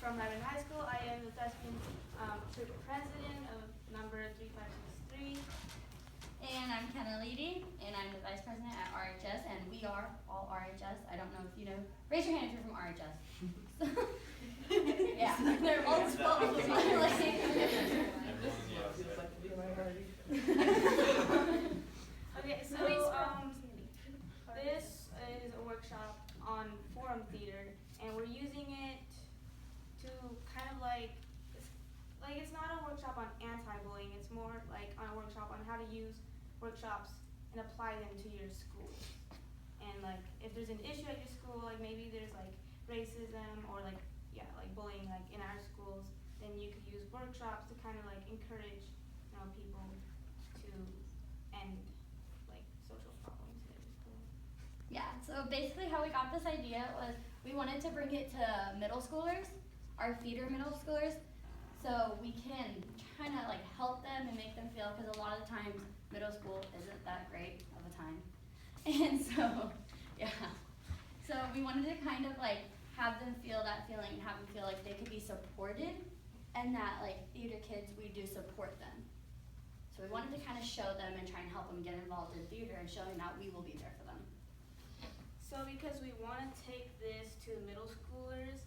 from Redmond High School. I am the freshman trip president of number 3563. And I'm Kenna Leedy, and I'm the vice president at RHS, and we are all RHS. I don't know if you know. Raise your hand if you're from RHS. Yeah, they're old school. Okay, so this is a workshop on forum theater, and we're using it to kind of like it's not a workshop on anti-bullying. It's more like on a workshop on how to use workshops and apply them to your school. And like if there's an issue at your school, like maybe there's like racism or like bullying like in our schools, then you could use workshops to kind of like encourage people to end like social problems at your school. Yeah, so basically how we got this idea was we wanted to bring it to middle schoolers, our feeder middle schoolers, so we can kind of like help them and make them feel, because a lot of the times middle school isn't that great of a time. And so, yeah. So we wanted to kind of like have them feel that feeling and have them feel like they could be supported, and that like theater kids, we do support them. So we wanted to kind of show them and try and help them get involved in theater and show them that we will be there for them. So because we want to take this to middle schoolers,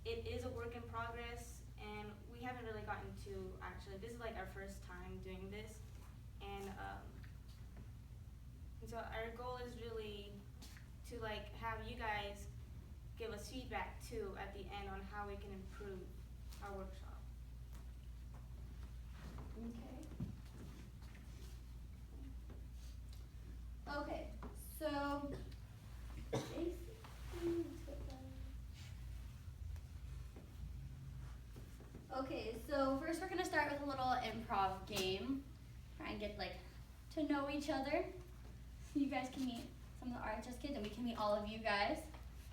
it is a work in progress, and we haven't really gotten to this is like our first time doing this, and so our goal is really to like have you guys give us feedback too at the end on how we can improve our workshop. Okay, so basically, okay, so first we're gonna start with a little improv game. Try and get to know each other. So you guys can meet some of the RHS kids, and we can meet all of you guys.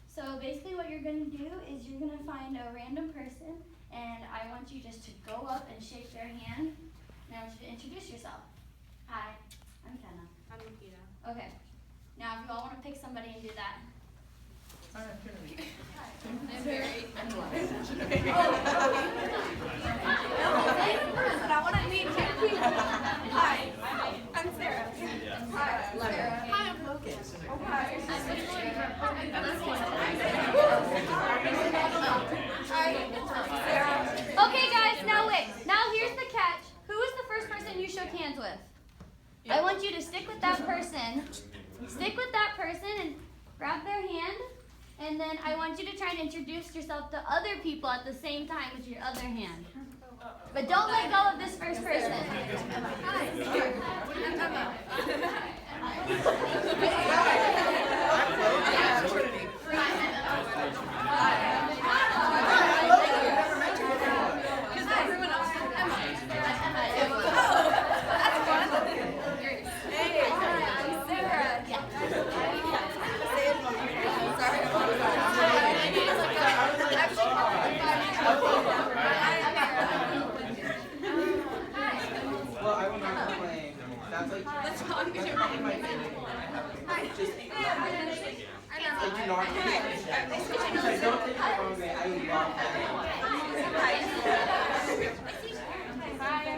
So basically what you're gonna do is you're gonna find a random person, and I want you just to go up and shake their hand, and I want you to introduce yourself. Hi, I'm Kenna. I'm Nikita. Okay. Now, if you all want to pick somebody and do that. Hi, I'm Kennedy. I'm Barry. I'm I want to meet you. Hi, I'm Sarah. Hi, I'm Sarah. Hi, I'm Logan. Hi. Okay, guys, now wait. Now here's the catch. Who is the first person you shook hands with? I want you to stick with that person. Stick with that person and grab their hand. And then I want you to try and introduce yourself to other people at the same time with your other hand. But don't let go of this first person. Hi, I'm Emma. Well, I will not complain. That's like my favorite game. Like you normally I don't take it the wrong way. I love that.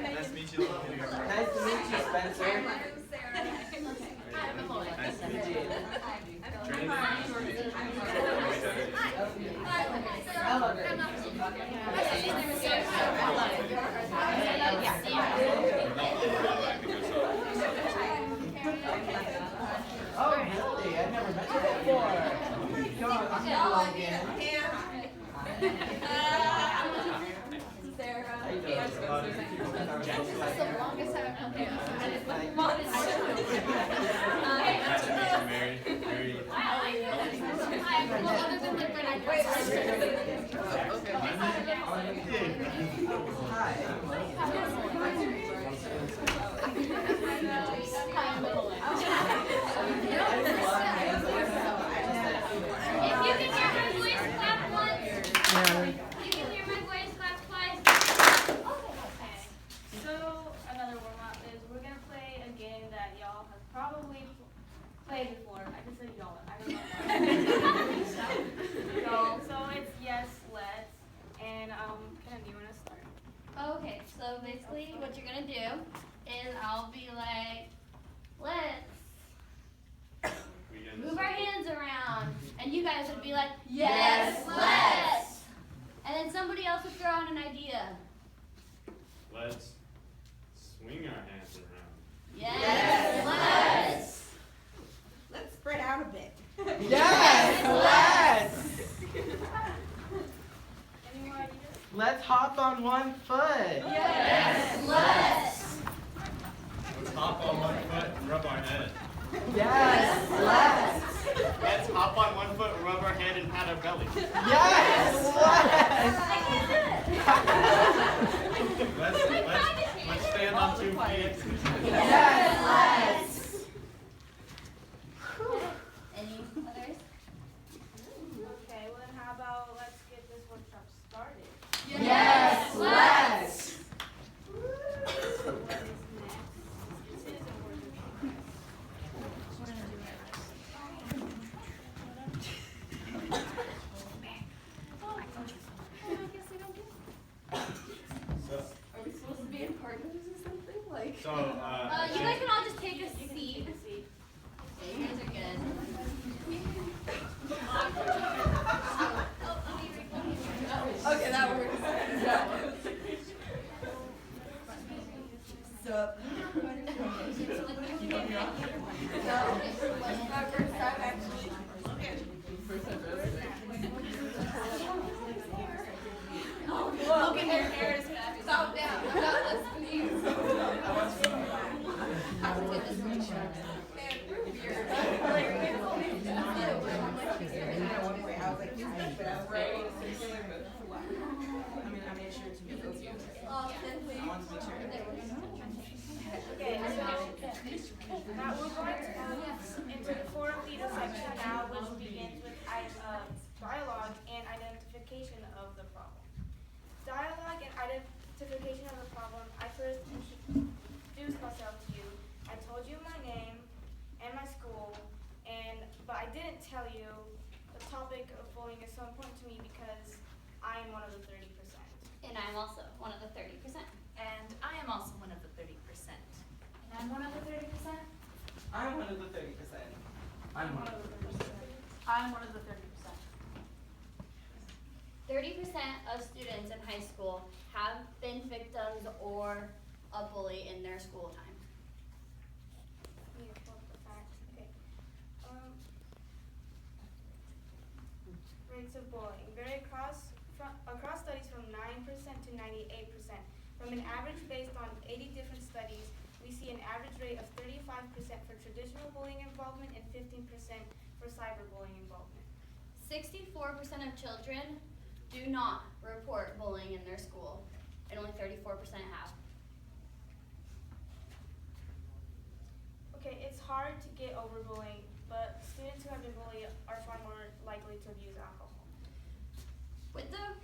Nice to meet you. Nice to meet you, Spencer. Nice to meet you. Oh, really? I've never met you before. Come on, I'm gonna log in. Sarah. How you doing? This is the longest time I've come here. Mary. If you can hear my voice, clap once. basically what you're gonna do is I'll be like, let's move our hands around, and you guys would be like, yes, let's. And then somebody else would throw out an idea. Let's swing our hands around. Yes, let's. Let's spread out a bit. Yes, let's. Any more ideas? Let's hop on one foot. Yes, let's. Let's hop on one foot and rub our head. Yes, let's. Let's hop on one foot, rub our head, and pat our belly. Yes, let's. I can't do it. Let's stand on 2 feet. Yes, let's. Any others? Okay, well then how about let's get this workshop started. Yes, let's. What is next? Citizen workshop. So, Are we supposed to be in partners or something? Like. You guys can all just take a seat. Okay, you guys are good. Okay, that works. Sup? Look at their hair is calm down. I'm not listening. Okay, so now we're going to move into the forum leader section now, which begins with dialogue and identification of the problem. Dialogue and identification of the problem. I first introduced myself to you. I told you my name and my school, but I didn't tell you the topic of bullying is so important to me because I am one of the 30%. And I'm also one of the 30%. And I am also one of the 30%. And I'm one of the 30%. I'm one of the 30%. I'm one of the 30%. I'm one of the 30%. 30% of students in high school have been victims or a bully in their school time. Need to pull up the facts. Okay. Rates of bullying vary across studies from 9% to 98%. From an average based on 80 different studies, we see an average rate of 35% for traditional bullying involvement and 15% for cyberbullying involvement. 64% of children do not report bullying in their school, and only 34% have. Okay, it's hard to get over bullying, but students who have been bullied are far more likely to abuse alcohol.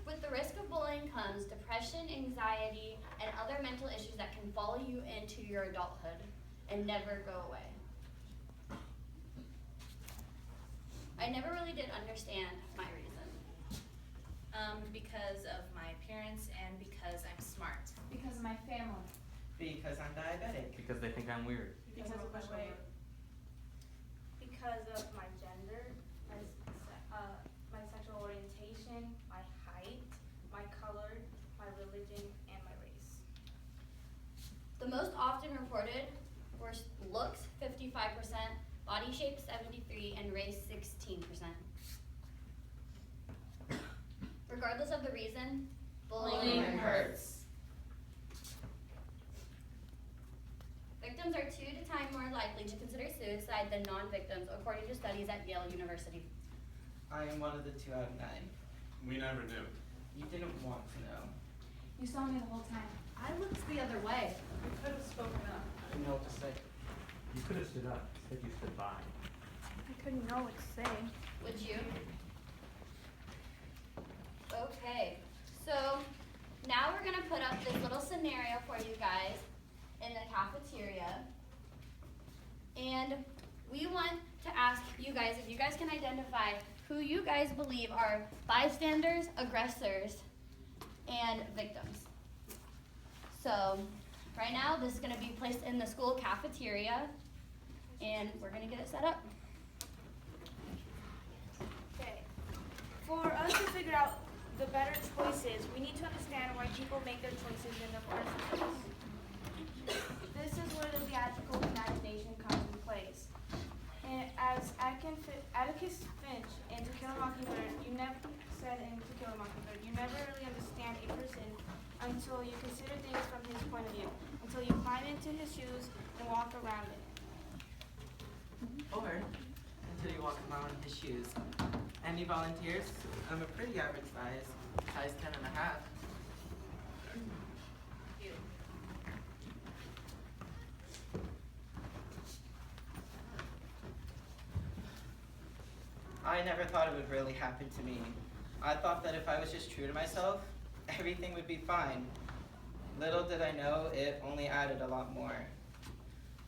With the risk of bullying comes depression, anxiety, and other mental issues that can follow you into your adulthood and never go away. I never really did understand my reason. Because of my appearance and because I'm smart. Because of my family. Because I'm diabetic. Because they think I'm weird. Because of my weight. Because of my gender, my sexual orientation, my height, my color, my religion, and my race. The most often reported were looks 55%, body shape 73%, and race 16%. Regardless of the reason, bullying hurts. Victims are 2 times more likely to consider suicide than non-victims, according to studies at Yale University. I am one of the 2 out of 9. We never knew. You didn't want to know. You saw me the whole time. I looked the other way. You could have spoken up. I didn't know what to say. You could have stood up. Instead, you stood by. I couldn't know what to say. Would you? Okay, so now we're gonna put up this little scenario for you guys in the cafeteria. And we want to ask you guys if you guys can identify who you guys believe are bystanders, aggressors, and victims. So right now this is going to be placed in the school cafeteria, and we're going to get it set up. Okay. For us to figure out the better choices, we need to understand why people make their choices in the first place. This is where the theatrical imagination comes in place. And as Atticus Finch in To Kill a Mockingbird, you never really understand a person until you consider things from his point of view, until you climb into his shoes and walk around in it. Or until you walk around in his shoes. Any volunteers? I'm a pretty average size 10 and a half. You. I never thought it would really happen to me. I thought that if I was just true to myself, everything would be fine. Little did I know it only added a lot more.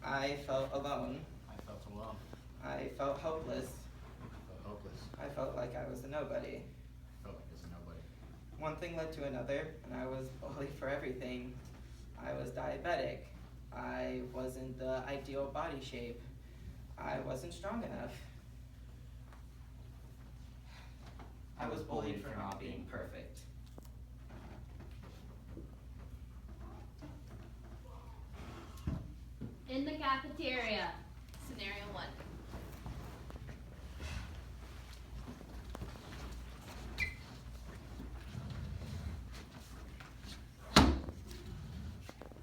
I felt alone. I felt alone. I felt hopeless. I felt hopeless. I felt like I was a nobody. I felt like I was a nobody. One thing led to another, and I was bullied for everything. I was diabetic. I wasn't the ideal body shape. I wasn't strong enough. I was bullied for not being perfect. In the cafeteria. Scenario 1.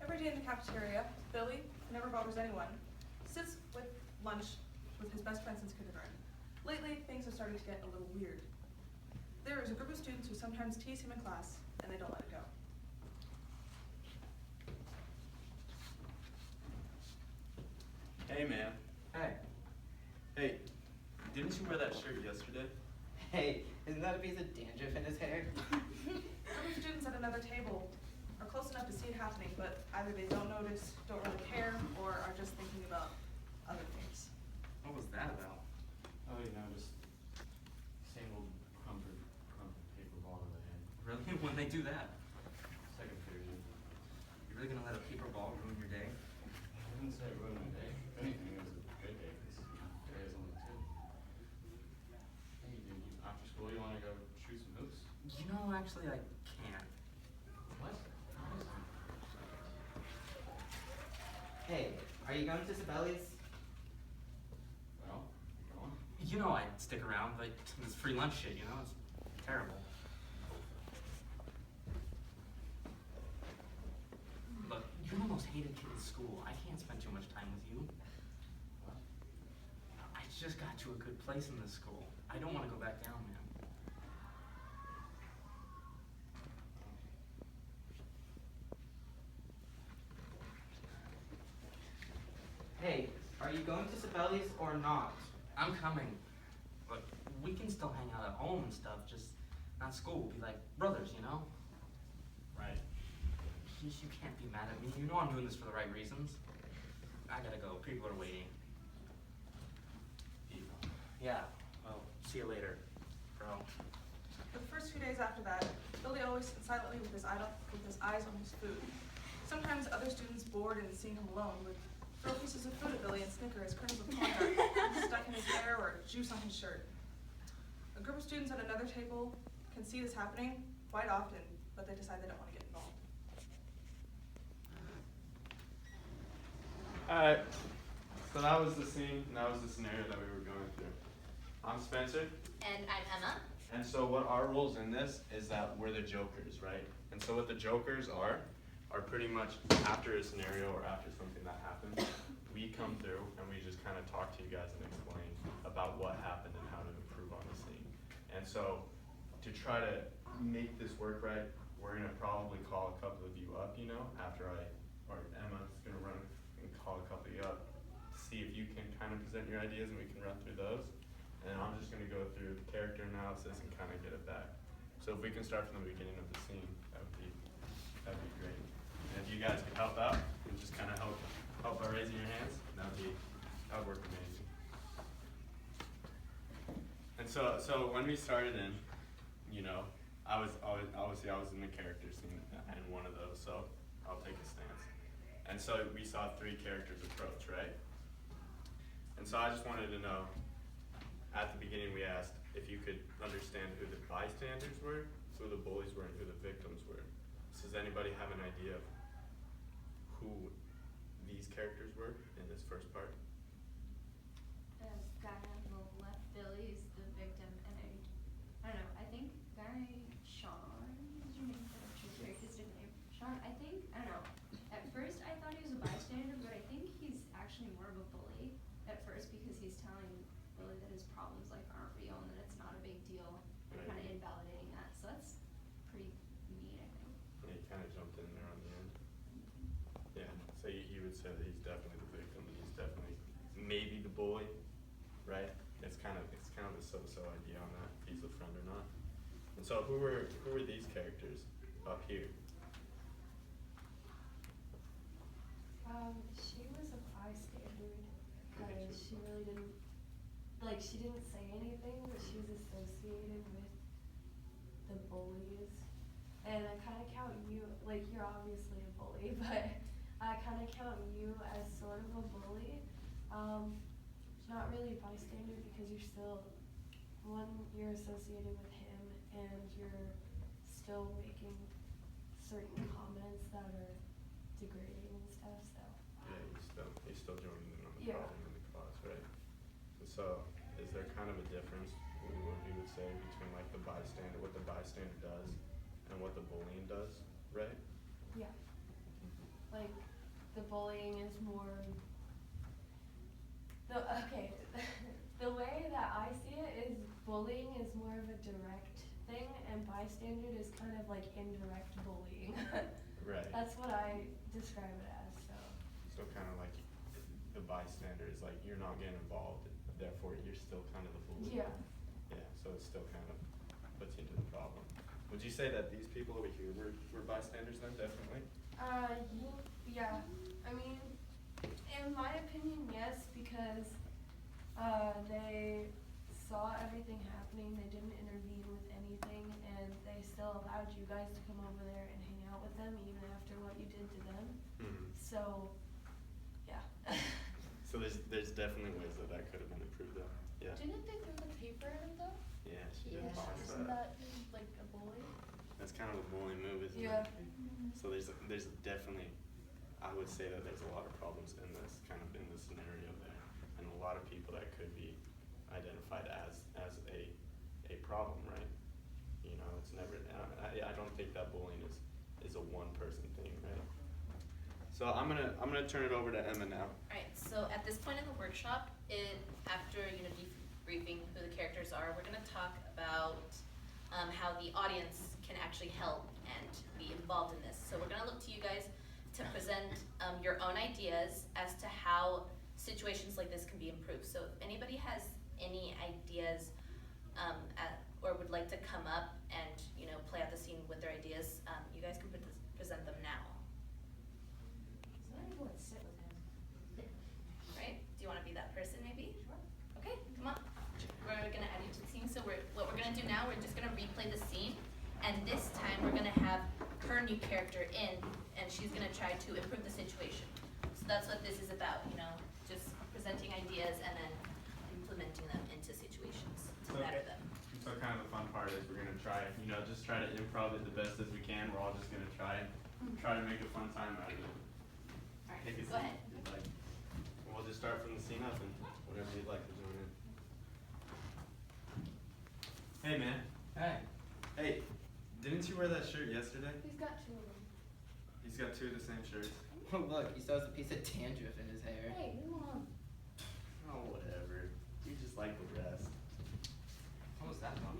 Every day in the cafeteria, Billy, who never bothers anyone, sits with lunch with his best friend since kindergarten. Lately, things are starting to get a little weird. There is a group of students who sometimes tease him in class, and they don't let it go. Hey, man. Hey. Hey, didn't you wear that shirt yesterday? Hey, isn't that a piece of dandruff in his hair? A group of students at another table are close enough to see it happening, but either they don't notice, don't really care, or are just thinking about other things. What was that about? Oh, just same old crumpled paper ball in the head. Really? When they do that? Second period. You really gonna let a paper ball ruin your day? I didn't say it ruined my day. If anything, it was a good day, because today is only 2. Hey, dude, after school, you want to go shoot some hoops? You know, actually, I can't. What? Hey, are you going to Sabelli's? Well, you going? You know I'd stick around, but this free lunch shit, you know, it's terrible. Look, you're the most hated kid in school. I can't spend too much time with you. What? I just got to a good place in this school. I don't want to go back down, man. Hey, are you going to Sabelli's or not? I'm coming. Look, we can still hang out at home and stuff, just not school. We'll be like brothers, you know? Right. You can't be mad at me. You know I'm doing this for the right reasons. I gotta go. People are waiting. Yeah, well, see you later, bro. For the first few days after that, Billy always sat silently with his eyes on his food. Sometimes other students, bored and seeing him alone, would throw pieces of food at Billy and snicker as kernels of corn stuck in his hair or juice on his shirt. A group of students at another table can see this happening quite often, but they decide they don't want to get involved. Alright, so that was the scene, and that was the scenario that we were going through. I'm Spencer, And I'm Emma. and so what our roles in this is that we're the jokers, right? And so what the jokers are pretty much after a scenario or after something that happens, we come through and we just kind of talk to you guys and explain about what happened and how to improve on the scene. And so to try to make this work right, we're gonna probably call a couple of you up, after or Emma's gonna run and call a couple of you up, see if you can kind of present your ideas and we can run through those. And I'm just gonna go through the character analysis and kind of get it back. So if we can start from the beginning of the scene, that'd be great. And if you guys could help out and just kind of help by raising your hands, that would work amazing. And so when we started in, I was in the character scene in one of those. So I'll take a stance. And so we saw 3 characters approach, right? And so I just wanted to know, at the beginning we asked if you could understand who the bystanders were, who the bullies were, and who the victims were. So does anybody have an idea of who these characters were in this first part? The guy on the left, Billy, is the victim, and I don't know, I think guy Sean is your name, very distinct name. Sean, I think, I don't know, at first I thought he was a bystander, but I think he's actually more of a bully at first because he's telling Billy that his problems like aren't real and that it's not a big deal, and Right. kind of invalidating that, so that's pretty mean, I think. Yeah, he kind of jumped in there on the end. Yeah, so you would say that he's definitely the victim, and he's definitely maybe the bully, right? It's kind of a so-so idea on that, if he's a friend or not. And so who were these characters up here? She was a bystander Okay, because so- she really didn't, like, she didn't say anything, but she was associated with the bullies. And I kind of count you, like, you're obviously a bully, but I kind of count you as sort of a bully. Not really a bystander because you're still, you're associated with him and you're still making certain comments that are degrading and stuff, so. Yeah, he's still joining in on the Yeah. problem in the cause, right? And so is there kind of a difference, what you would say, between like the bystander, what the bystander does and what the bullying does, right? Yeah. Like, the bullying is more, the way that I see it is bullying is more of a direct thing and bystander is kind of like indirect bullying. Right. That's what I describe it as, so. So kind of like the bystander is like, you're not getting involved, therefore you're still kind of the bully. Yeah. Yeah, so it still kind of puts you into the problem. Would you say that these people over here were bystanders then, definitely? Yeah, I mean, in my opinion, yes, because, they saw everything happening, they didn't intervene with anything, and they still allowed you guys to come over there and hang out with them even after what you did to them. Mm-hmm. So, yeah. So there's definitely ways that could have been improved though, yeah. Didn't they throw the paper at him though? Yeah, she did talk Isn't about it. that like a bully? That's kind of a bullying move, isn't Yeah. it? So there's definitely, I would say that there's a lot of problems in this scenario there, and a lot of people that could be identified as a problem, right? You know, it's never, I don't think that bullying is a one person thing, right? So I'm gonna turn it over to Emma now. Alright, so at this point in the workshop, after debriefing who the characters are, we're gonna talk about how the audience can actually help and be involved in this. So we're gonna look to you guys to present your own ideas as to how situations like this can be improved. So if anybody has any ideas or would like to come up and play out the scene with their ideas, you guys can present them now. Sit with him. Right? Do you want to be that person maybe? Sure. Okay, come on. We're gonna add you to the scene. So what we're gonna do now, we're just gonna replay the scene, and this time we're gonna have her new character in, and she's gonna try to improve the situation. So that's what this is about, just presenting ideas and then implementing them into situations to better them. So kind of the fun part is we're gonna try, just try to improv it the best as we can. We're all just gonna try to make a fun time out of it. Alright, Take a go seat ahead. if you'd like. We'll just start from the scene up and whatever you'd like to join in. Hey man. Hey. Hey, didn't you wear that shirt yesterday? He's got 2 of them. He's got 2 of the same shirts. Oh look, he still has a piece of dandruff in his hair. Hey, leave him alone. Oh, whatever. You just like the rest. What was that about?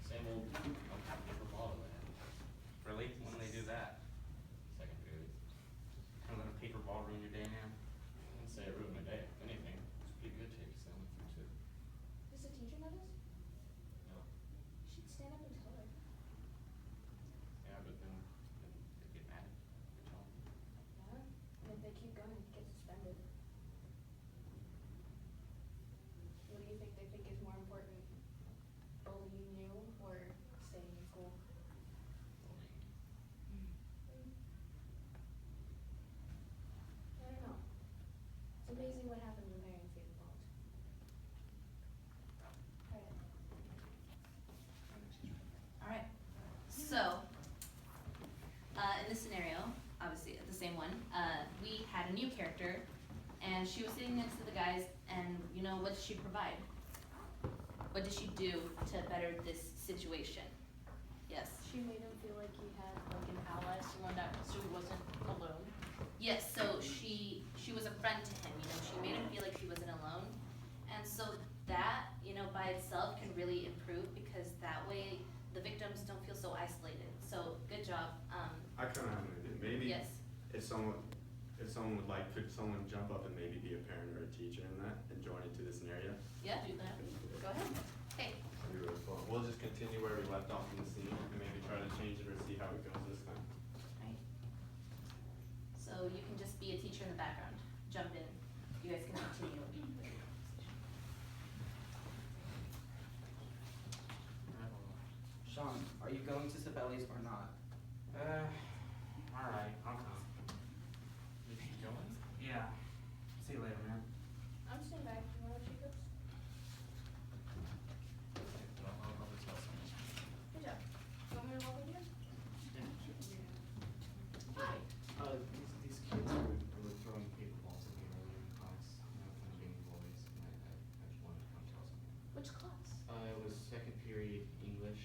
Same old paper ball that I had. Really? When do they do that? Second period. Kind of let a paper ball ruin your day, man. I wouldn't say it ruined my day. If anything, it's pretty good tape because I went through too. Does the teacher notice? No. You should stand up and tell her. Yeah, but then they get mad. They tell 'em. Yeah, and if they keep going, you get suspended. What do you think they think is more important? Bullying you or staying and she was sitting next to the guys, and you know, what did she provide? What did she do to better this situation? Yes. She made him feel like he had like an ally, so he wasn't alone. Yes, so she was a friend to him, you know, she made him feel like he wasn't alone. And so that, you know, by itself can really improve, because that way the victims don't feel so isolated. So good job. I kind of have an idea. Maybe Yes. if someone would like, could someone jump up and maybe be a parent or a teacher in that and join into this scenario? Yeah, do that. Go ahead. Hey. That'd be really fun. We'll just continue where we left off in the scene and maybe try to change it or see how it goes this time. Right. So you can just be a teacher in the background. Jump in. You guys can continue. Sean, are you going to Sibelius or not? Alright, I'll come. You going? Yeah. See you later, man. I'm staying back. You wanna take us? I'll just tell someone. Good job. You want me to walk with you? Hi. These kids were throwing paper balls at me earlier in class, you know, kind of being bullies, and I just wanted to come tell someone. Which class? It was second period English.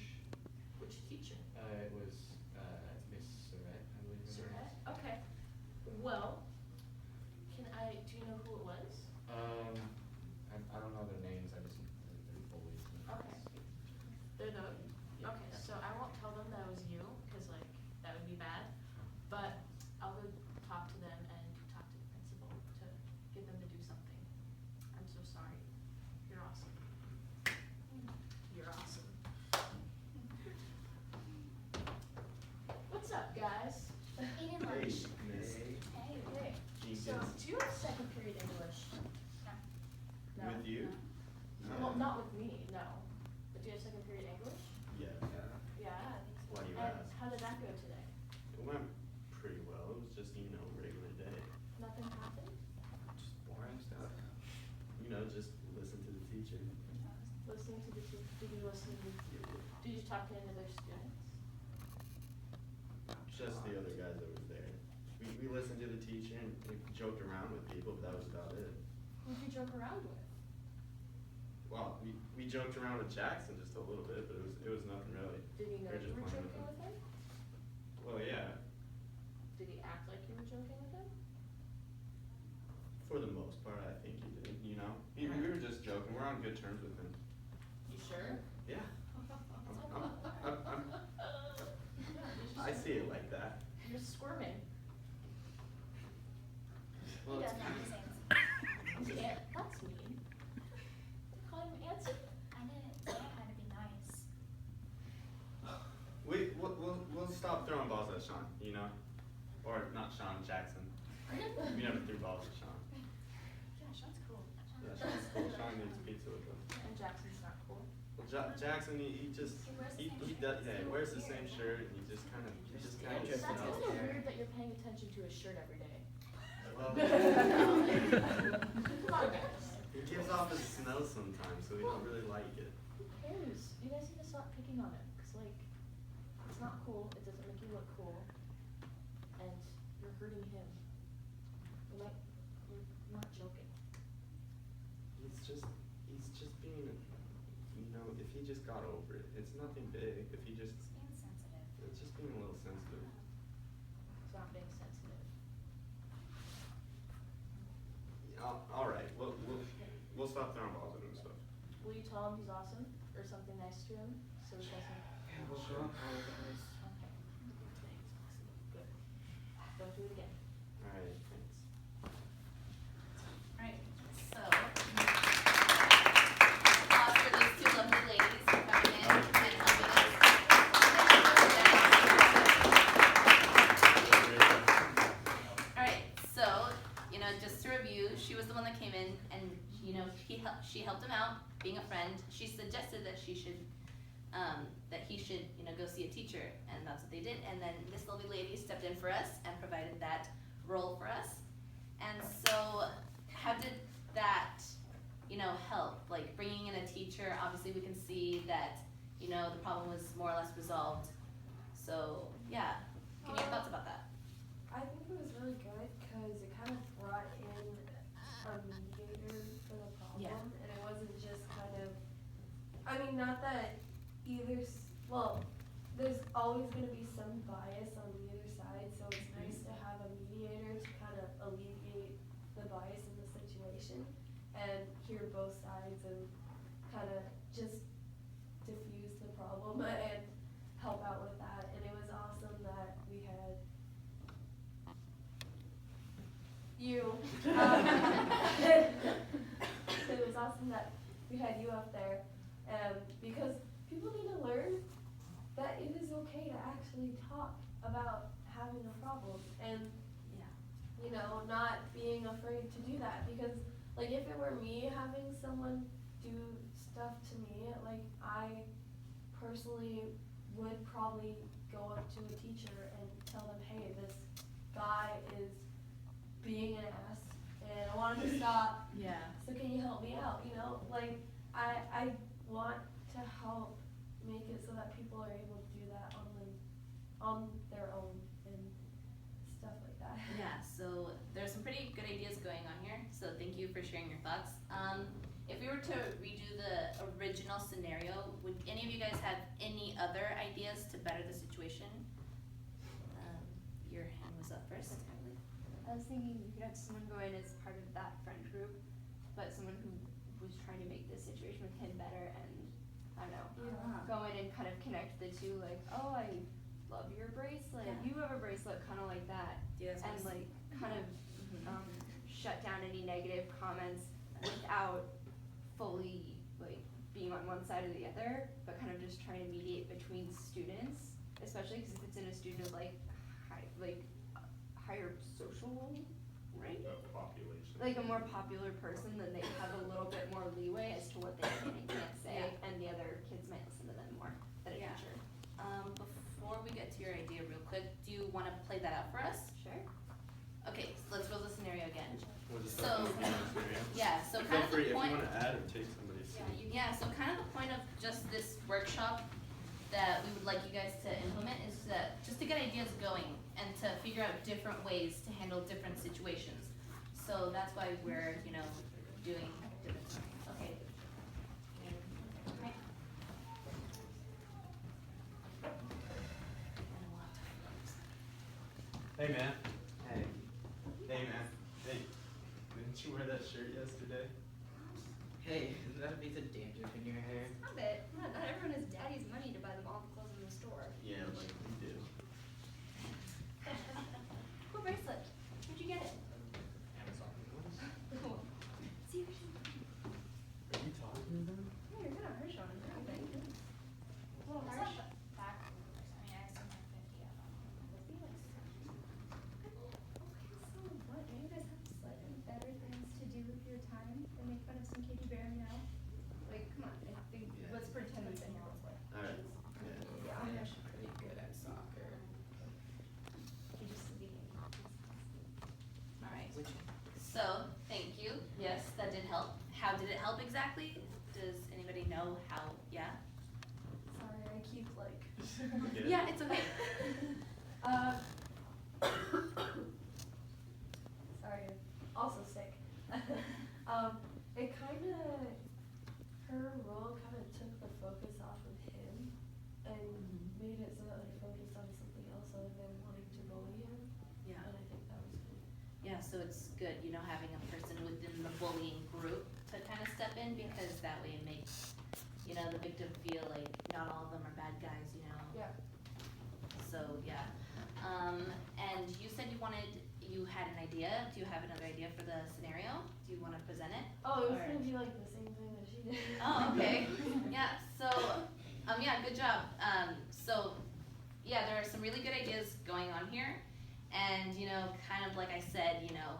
Which teacher? It was, Miss Surratt, I believe her name Surratt? is. Okay. Well, do you know who it was? I don't know their names, I just, they're bullies. in the Okay. class. They're the, okay, so I won't tell them that it was you, cause like, that would be bad, but I'll go talk to them and talk to the principal to get them to do something. I'm so sorry. You're awesome. You're awesome. What's up, guys? Eating Hey, lunch. Miss Hey. So, Jenkins. do you have second period English? No. With you? Well, not with me, no. But do you have second period English? Yeah. Yeah. Why do you And ask? how did that go today? It went pretty well. It was just, you know, regular day. Nothing happened? Just boring stuff. You know, just listen to the teacher. Listening to the teacher, did you listen to, did you talk to any other students? Just the other guys that were there. We listened to the teacher and we joked around with people, but that was about it. Who'd you joke around with? Well, we joked around with Jackson just a little bit, but it was nothing really. Did he know They're you just were playing joking with with him? Well, yeah, Did he act like you were joking with him? for the most part, I think he did, you know? We were just joking. We're on good terms with him. You sure? Yeah. I see it like that. You're squirming. Well, He it's does kind not of- say Yeah, that's mean. Call him Answer. I didn't say I had to be nice. We'll stop throwing balls at Sean, you know? Or not Sean, Jackson. We never threw balls at Sean. Yeah, Sean's cool. Yeah, Sean's cool. Sean needs pizza with him. And Jackson's not cool. Well, Jackson, he just, He wears the he same does, shirt. yeah, he wears the same shirt and he just kind of, That's Interesting. kind of Yeah. weird that you're paying attention to his shirt every day. Well, Come on, guys. he gives off his smell sometimes, so we don't really like it. Who cares? You guys need to stop picking on him, cause like, it's not cool, it doesn't make you look cool, and you're hurting him. You're not joking. He's just being, you know, if he just got over it, it's nothing big. If he just, It's being sensitive. it's just being a little sensitive. It's not being sensitive. All right, we'll stop throwing balls at him and stuff. Will you tell him he's awesome, or something nice to him, so he doesn't? Yeah, we'll go up all the guys. Okay. Good. Don't do it again. All right, thanks. Alright, so. Applause for these two lovely ladies for coming in and helping us. Alright, so, you know, just to review, she was the one that came in and, you know, she helped him out, being a friend. She suggested that he should, you know, go see a teacher, and that's what they did. And then this lovely lady stepped in for us and provided that role for us. And so, how did that, you know, help? Like bringing in a teacher, obviously we can see that, you know, the problem was more or less resolved. So, yeah, give me your thoughts about that. I think it was really good because it kind of brought in our be some bias on either side, so it's nice to have a mediator to kind of alleviate the bias in the situation and hear both sides and kind of just diffuse the problem and help out with that. And it was awesome that we had you. It was awesome that we had you up there, because people need to learn that it is okay to actually talk about having a problem and, you know, not being afraid to do that. Because, like, if it were me having someone do stuff to me, like, I personally would probably go up to a teacher and tell them, hey, this guy is being an ass and I want him to stop. Yeah. So can you help me out? You know, like, I want to help make it so that people are able to do that on their own and stuff like that. Yeah, so there's some pretty good ideas going on here, so thank you for sharing your thoughts. If we were to redo the original scenario, would any of you guys have any other ideas to better the situation? Your hand was up first, Emily. I was thinking you could have someone go in as part of that friend group, but someone who was trying to make this situation with him better and, I don't know, go in and kind of connect the two, like, oh, I love your bracelet, you have a bracelet, kind of like that. Yeah, And like, kind of shut down any negative comments without fully, like, being on one side or the other, but kind of just trying to mediate between students, especially because if it's in a student of higher social rank, Population. like a more popular person, then they have a little bit more leeway as to what they can and can't say, and the other kids might listen to them more than a teacher. Before we get to your idea real quick, do you want to play that out for us? Sure. Okay, so let's roll the scenario again. We'll just So- start with the scenario. Yeah, so Feel kind of free the if you point. want to add or take somebody's seat. Yeah, so kind of the point of just this workshop that we would like you guys to implement is that just to get ideas going and to figure out different ways to handle different situations. So that's why we're, you know, doing different things. Okay. Okay. Hey man. Hey. Hey man. Hey. Didn't you wear that shirt yesterday? Hey, isn't that a piece of dandruff in your hair? Stop it. Not everyone has daddy's money to buy them all the clothes in the store. Yeah, like we do. Cool bracelet. Where'd you get it? Amazon. See, we should. Are you talking to them? Yeah, you're kind of harsh on him, I think. A little harsh. So what? Maybe you guys have slightly better things to do with your time than make fun of some Katy Bear now? Like, come on, I think, let's pretend we've been here before. Alright. Yeah, I'm actually pretty good at soccer. You just leave. Alright. Which So, thank you. Yes, that did help. How did it help exactly? Does anybody know how? Yeah? Sorry, I keep like. Get it? Yeah, it's okay. Sorry, I'm also sick. It kind of, her role kind of took the focus off of him and made it so that they focused on something else other than wanting to bully him. Yeah. And I think that was good. Yeah, so it's good, you know, having a person within the bullying group to kind of step in because that way it makes, you know, the victim feel like not all of them are bad guys, you know. Yeah. So, yeah. And you said you had an idea. Do you have another idea for the scenario? Do you want to present it? Oh, it was Or- gonna be like the same thing that she did. Oh, okay. Yeah, so, yeah, good job. So, yeah, there are some really good ideas going on here. And, you know, kind of like I said, you know,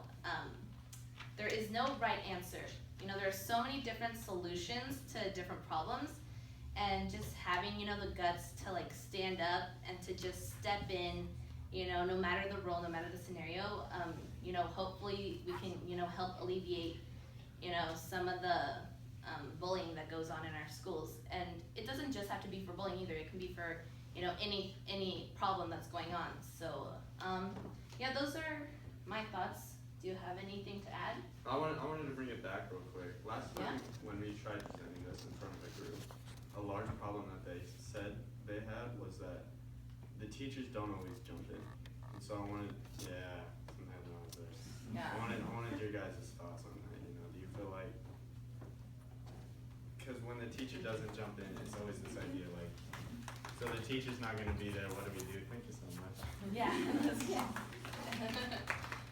there is no right answer. You know, there are so many different solutions to different problems. And just having, you know, the guts to, like, stand up and to just step in, you know, no matter the role, no matter the scenario, you know, hopefully we can, you know, help alleviate, you know, some of the bullying that goes on in our schools. And it doesn't just have to be for bullying either. It can be for, you know, any problem that's going on. So, yeah, those are my thoughts. Do you have anything to add? I wanted to bring it back real quick. Last time when we tried presenting this in front of the group, a large problem that they said they had was that the teachers don't always jump in. And so I wanted, yeah, sometimes I was there. Yeah. I wanted your guys' thoughts on that, you know, do you feel like, because when the teacher doesn't jump in, it's always this idea like, so the teacher's not gonna be there, what do we do? Thank you so much. Yeah. Yeah.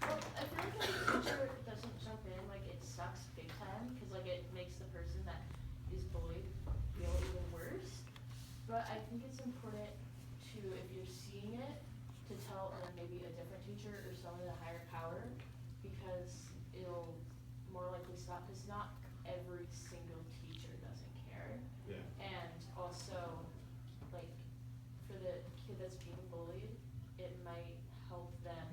Well, I feel like if the teacher doesn't jump in, like it sucks big time, cause like it makes the person that is bullied feel even worse. But I think it's important to, if you're seeing it, to tell maybe a different teacher or someone with a higher power, because it'll more likely stop, cause not every single teacher doesn't care. Yeah. And also, like, for the kid that's being bullied, it might help them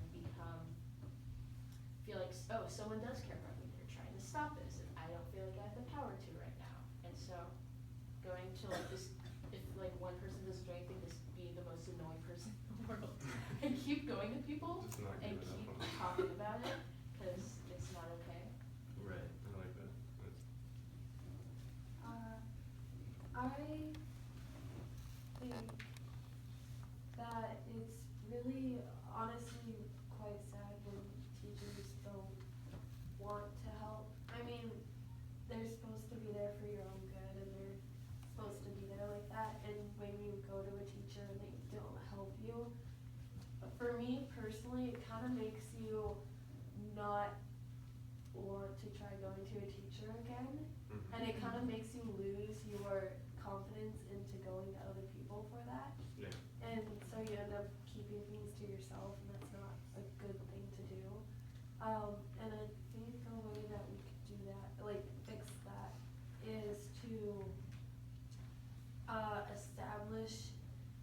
feel like, oh, someone does care about me, they're trying to stop this, and I don't feel like I have the power to right now. And so, going to like this, if like one person doesn't do anything, just be the most annoying person in the world, and keep going to people, Just not and giving keep up on it. talking about it, cause it's not okay. Right, I like that. I think that it's really honestly quite sad when teachers don't want to help. I mean, they're supposed to be there for your own good, and they're supposed to be there like that, and when you go to a teacher and they don't help you, for me personally, it kind of makes you not want to try going to a teacher again, and it kind of makes you lose your confidence into going to other people for that. Yeah. And so you end up keeping things to yourself, and that's not a good thing to do. And I think a way that we could do that, like fix that, is to establish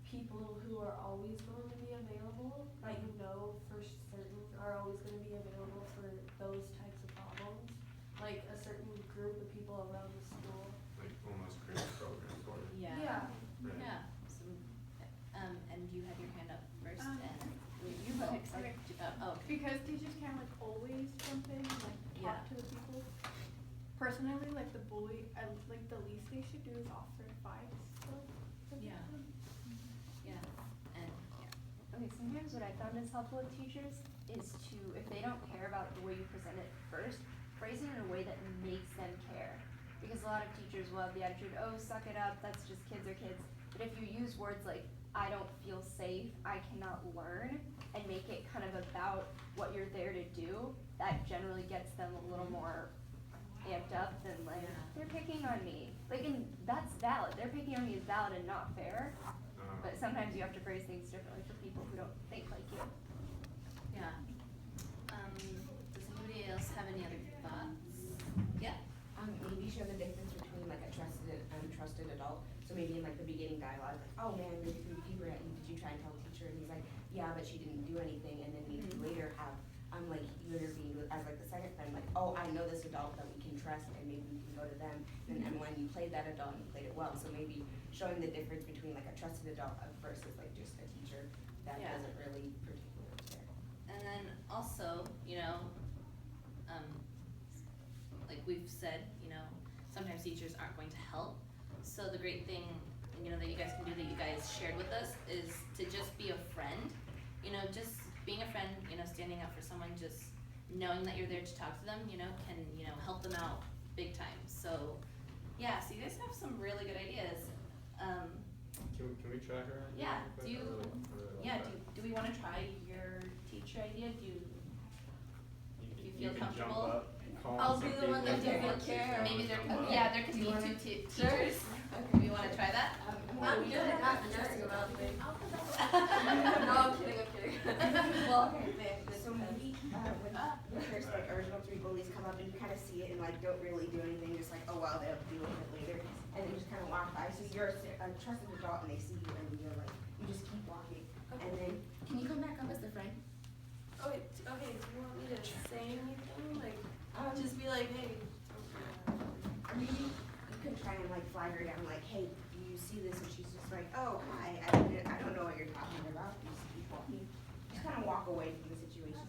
people who are always going to be available, that you know for certain are always going to be available for those types of problems. Like a certain group of people around the school. Like almost create a program for it. Yeah. Yeah. Right. Yeah. So, and you had your hand up first, Um, and you go ahead. Okay. oh, okay. Because teachers can't like always jump in and like talk Yeah. to the people. Personally, like the bully, I like the least they should do is offer advice. So, Yeah. Yeah. And yeah. Okay, sometimes what I found is helpful with teachers is to, if they don't care about the way you present it first, phrase it in a way that makes them care. Because a lot of teachers will have the attitude, oh, suck it up, that's just kids are kids. But if you use words like, I don't feel safe, I cannot learn, and make it kind of about what you're there to do, that generally gets them a little more amped up than like, they're picking on me. Like, and that's valid, they're picking on me is valid and not fair, but sometimes you have to phrase things differently for people who don't think like you. Yeah. Does anybody else have any other thoughts? Yeah. Maybe show the difference between like a trusted and untrusted adult. So maybe in like the beginning dialogue, like, oh man, we threw fever at you, did you try and tell the teacher? And he's like, yeah, but she didn't do anything. And then maybe later have, like you intervened with, as like the second friend, like, oh, I know this adult that we can trust and maybe we can go to them. And then when you played that adult, you played it well. So maybe showing the difference between like a trusted adult versus like just a teacher that doesn't really particularly care. And then also, you know, like we've said, you know, sometimes teachers aren't going to help. So the great thing, you know, that you guys can do, that you guys shared with us, is to just be a friend. You know, just being a friend, you know, standing up for someone, just knowing that you're there to talk to them, you know, can, you know, help them out big time. So, yeah, so you guys have some really good ideas. Can we try her? Yeah, do you, I really like that. do we wanna try your teacher idea? Do you feel can comfortable? jump up, call I'll some be the one people that and doesn't care. Maybe there jump could, up. yeah, there could be two teachers. Do we wanna try that? I'm good at not stressing about things. No, I'm kidding. Well, okay, So maybe when the first like original 3 bullies come up and you kind of see it and like don't really do anything, just like, oh well, they'll deal with it later, and then you just kind of walk by. So you're a trusted adult and they see you and you're like, you just keep walking, and then Can you come back up as the friend? Oh, wait, okay, do you want me to say anything? Like, just be like, hey. or maybe you could try and like flag her down, like, hey, do you see this? And she's just like, oh hi, I don't know what you're talking about. You just keep walking. Just kind of walk away from the situation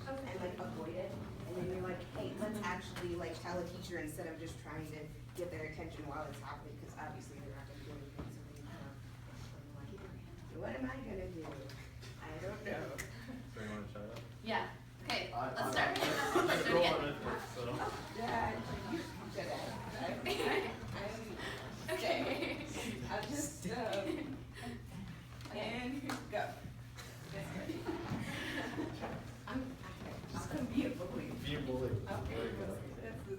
and like avoid it. And then you're like, hey, let's actually like tell a teacher instead of just trying to get their attention while it's happening, because obviously they're not going to do anything. So then you kind of like, What am I gonna do? I don't know. So you wanna try that? Yeah. Okay, I'm let's start. I'm Let's just do it again. rolling with it, so. Yeah, you good at it. I'm staying. I'll just, and go. I'm gonna be a bully. Be a bully. I'll be There a you go. bully.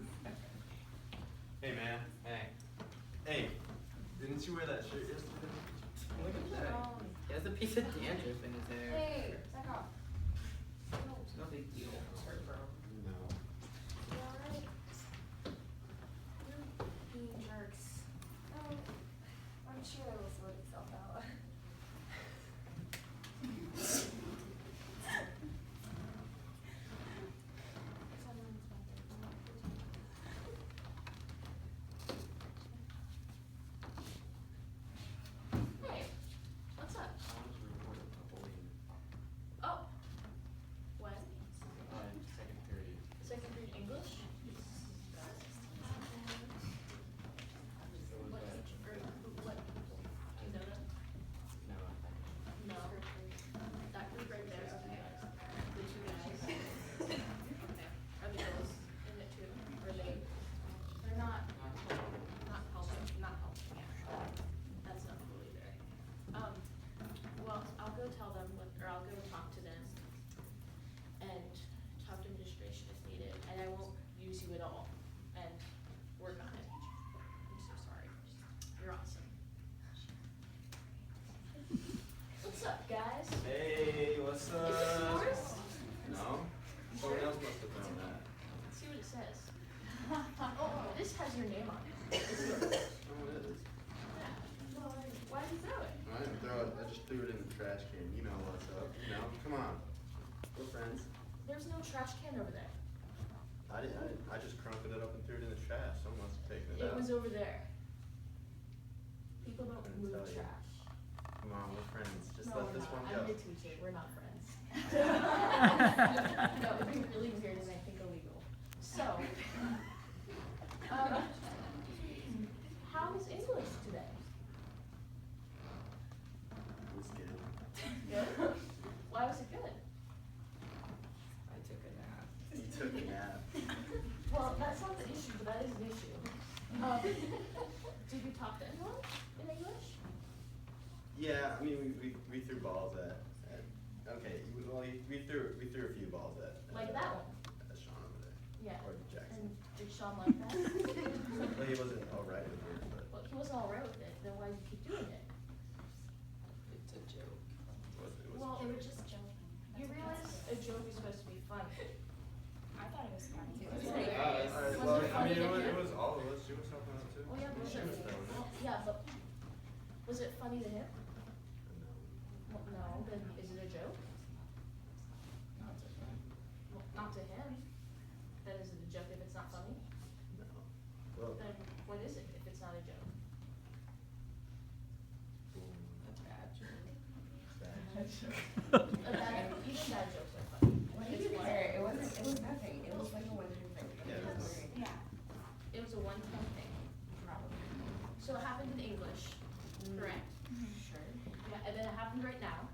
Hey man, Hey. hey, didn't you wear that shirt yesterday? Look at that. He has a piece of dandruff in his hair. Hey, back off. It's no big deal. No. You alright? Being jerks. Oh, I'm sure it will sort itself out. Hey, what's up? I wanted to report a bullying Oh. When? second period. Second period English? What teacher, or who, what people? Do you know them? No, No. That group right there, okay. The two guys. Okay. Are the girls in it too? Or they? They're not, not helping, yeah. That's not cool either. Well, I'll go tell them, or I'll go talk to them and talk to administration if needed, and I won't use you at all, and work on it. I'm so sorry. You're awesome. What's up, guys? Hey, what's up? Is this yours? No? Someone else must have thrown that. Let's see what it says. Oh, this has your name on it. It's yours. Oh, it is. Yeah. Why did you throw it? I didn't throw it, I just threw it in the trash can. You know what's up, you know? Come on. We're friends. There's no trash can over there. I just crumpled it up and threw it in the trash. Someone must have taken it It out. was over there. People don't Couldn't move tell you. trash. Come on, we're friends. Just No, let this one I'm go. your teacher. We're not friends. No, it'd be really weird and I think illegal. So, how was English today? Let's get it. Good? Why was it good? I took a nap. You took a nap. Well, that's not the issue, but that is an issue. Did you talk to anyone in English? Yeah, I mean, we threw balls at okay, well, we threw a few balls at. Like that one? At Sean over there. Yeah. Or Jackson. And did Sean like that? Well, he wasn't alright with it, but Well, he wasn't alright with it, then why did you keep doing it? It's a joke. it was Well, They were just joking. You realize a joke is supposed to be fun. I thought it was funny. Was it Alright, Was well, it I funny mean, to it him? was all of us. She was helping out too. Well, yeah, but She was throwing it. well, yeah, but was it funny to him? No. Well, no, then is it a joke? Not to him. Well, not to him. Then is it a joke if it's not funny? No. Well, Then what is it if it's not a joke? A bad joke. Even bad jokes are funny. To be fair, it was nothing. It was like a one-time thing. Yeah, it was. Yeah. It was a one-time thing. Probably. So it happened in English, correct? Sure. Yeah, and then it happened right now.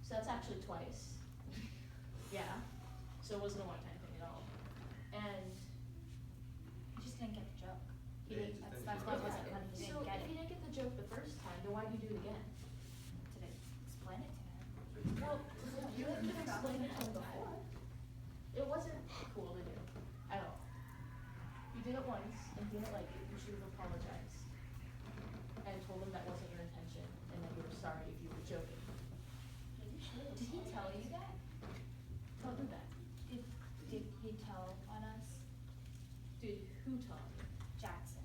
So that's actually twice. Yeah. So it wasn't a one-time thing at all. And I just didn't get the joke. he Yeah, didn't. you just That's didn't why it get wasn't funny. He So didn't get if it. he didn't get the joke the first time, then why'd you do it again? Did I explain it to him? Well, you had to explain it to him before. It wasn't cool to do at all. You did it once and he didn't like it. You should have apologized and told him that wasn't your intention and that you were sorry if you were joking. Did he tell you that? Tell him that. Did he tell on us? Dude, who told you? Jackson.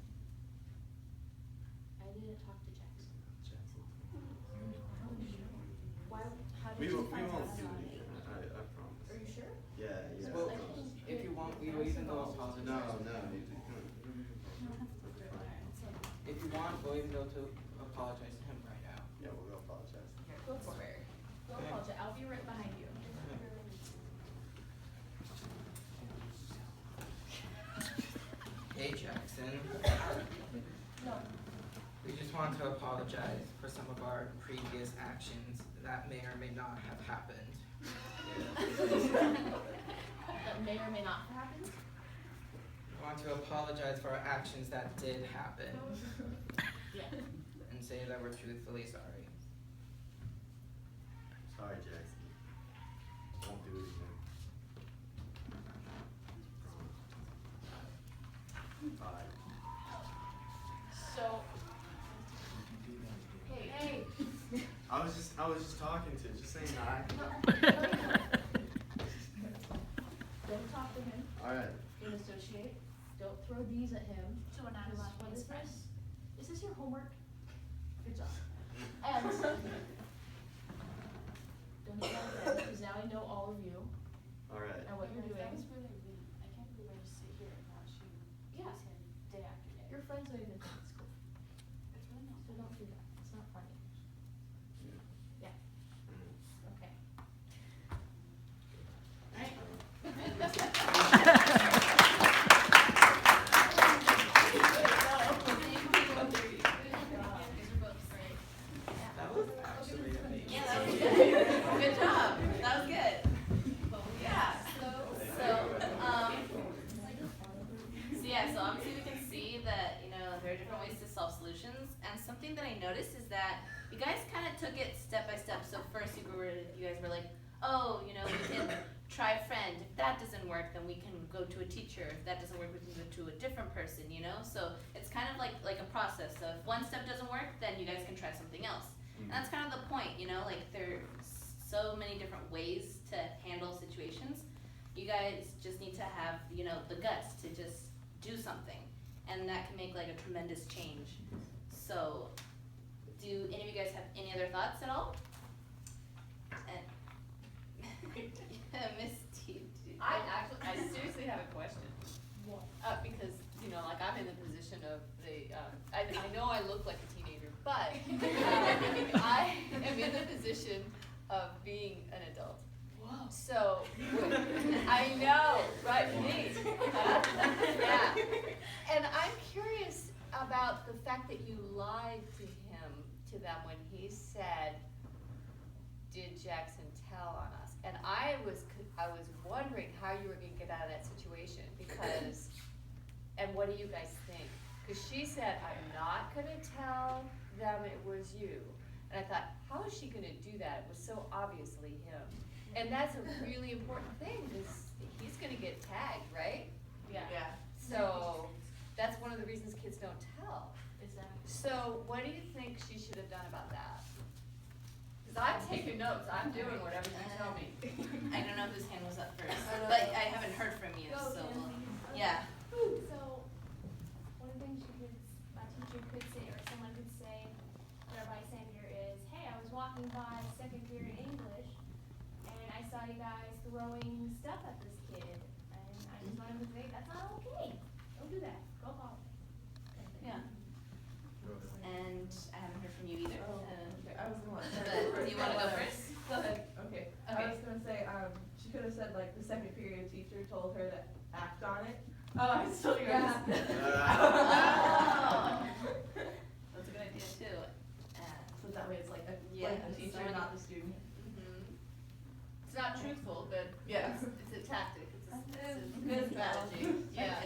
I didn't talk to Jackson. Jackson. Why? How We did you won't find out do about it it? again. I promise. Are you sure? Yeah, yeah. Well, I promise. if you want, we will even go apologize. No, no, you can. If you want, we'll even go to apologize to him right now. Yeah, we'll go apologize. Go for it. Go Okay. apologize. I'll be right behind you. Hey Jackson, No. we just want to apologize for some of our previous actions that may or may not have happened. That may or may not have happened. I want to apologize for our actions that did happen Yeah. and say that we're truthfully sorry. Sorry, Jackson. Won't do it again. Bye. So. Hey. I was just talking to, just saying hi. Don't talk to him. Alright. Don't associate. Don't throw these at him. So we're not Because allowed to what be is his friends. this? Is this your homework? Good job. And don't get mad at him, because now I know all of you Alright. and what you're doing. That was really rude. I can't believe I just sit here and watch you Yeah. tease him day after day. Your friends don't even think it's cool. It's really not. So don't do that. It's not funny. Yeah. Okay. That was actually amazing. Yeah, that was good. Good job. That was good. Yeah. So obviously we can see that, there are different ways to solve solutions. And something that I noticed is that you guys kind of took it step by step. So first you guys were like, oh, we can try a friend. If that doesn't work, then we can go to a teacher. If that doesn't work, we can go to a different person, So it's kind of like a process. So if one step doesn't work, then you guys can try something else. And that's kind of the point, there's so many different ways to handle situations. You guys just need to have, the guts to just do something. And that can make a tremendous change. So, do any of you guys have any other thoughts at all? And Miss T. I seriously have a question. What? Because, I'm in the position of I know I look like a teenager, but I am in the position of being an adult. Whoa. So, I know, right, me. Yeah. And I'm curious about the fact that you lied to them when he said, did Jackson tell on us? And I was wondering how you were gonna get out of that situation because, and what do you guys think? Because she said, I'm not gonna tell them it was you. And I thought, how is she gonna do that? It was so obviously him. And that's a really important thing because he's gonna get tagged, right? Yeah. So that's one of the reasons kids don't tell. Exactly. So what do you think she should have done about that? Because I'm taking notes, I'm doing whatever you tell me. I don't know whose hand was up first, but I haven't heard from you, Go, so, Kenzie. yeah. So, one of the things a teacher could say, or someone could say, at our vice center is, hey, I was walking by second period English, and I saw you guys throwing stuff at this kid, and I just wanted to say, that's not okay. Don't do that. Go home. Yeah. And I haven't heard from you either. Okay, I was the one. But do you wanna go first? Go ahead. Okay. I Okay. was gonna say, she could have said the second period teacher told her to act on it. Oh, I still hear Oh. this. That's a good idea too. So that way it's Yeah, the teacher, somebody- not the student. It's not truthful, but Yeah. it's a tactic, it's a Good strategy. Yeah.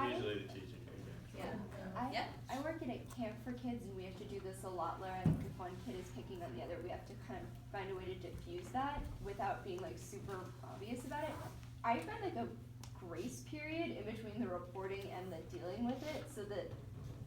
Usually the teaching thing. Yeah. I work at a camp for kids and we have to do this a lot, Laura. I think if one kid is picking on the other, we have to kind of find a way to diffuse that without being super obvious about it. I find a grace period in between the reporting and the dealing with it so that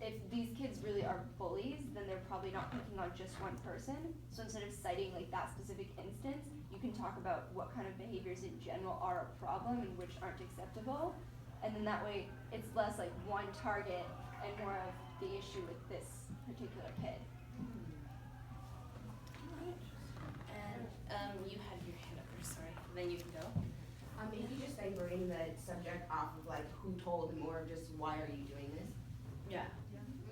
if these kids really are bullies, then they're probably not picking on just one person. So instead of citing that specific instance, you can talk about what kind of behaviors in general are a problem and which aren't acceptable. And then that way, it's less one target and more of the issue with this particular kid. And, you had your hand up first, sorry. Then you can go. Maybe just diverting the subject off of who told and more of just why are you doing this? Yeah.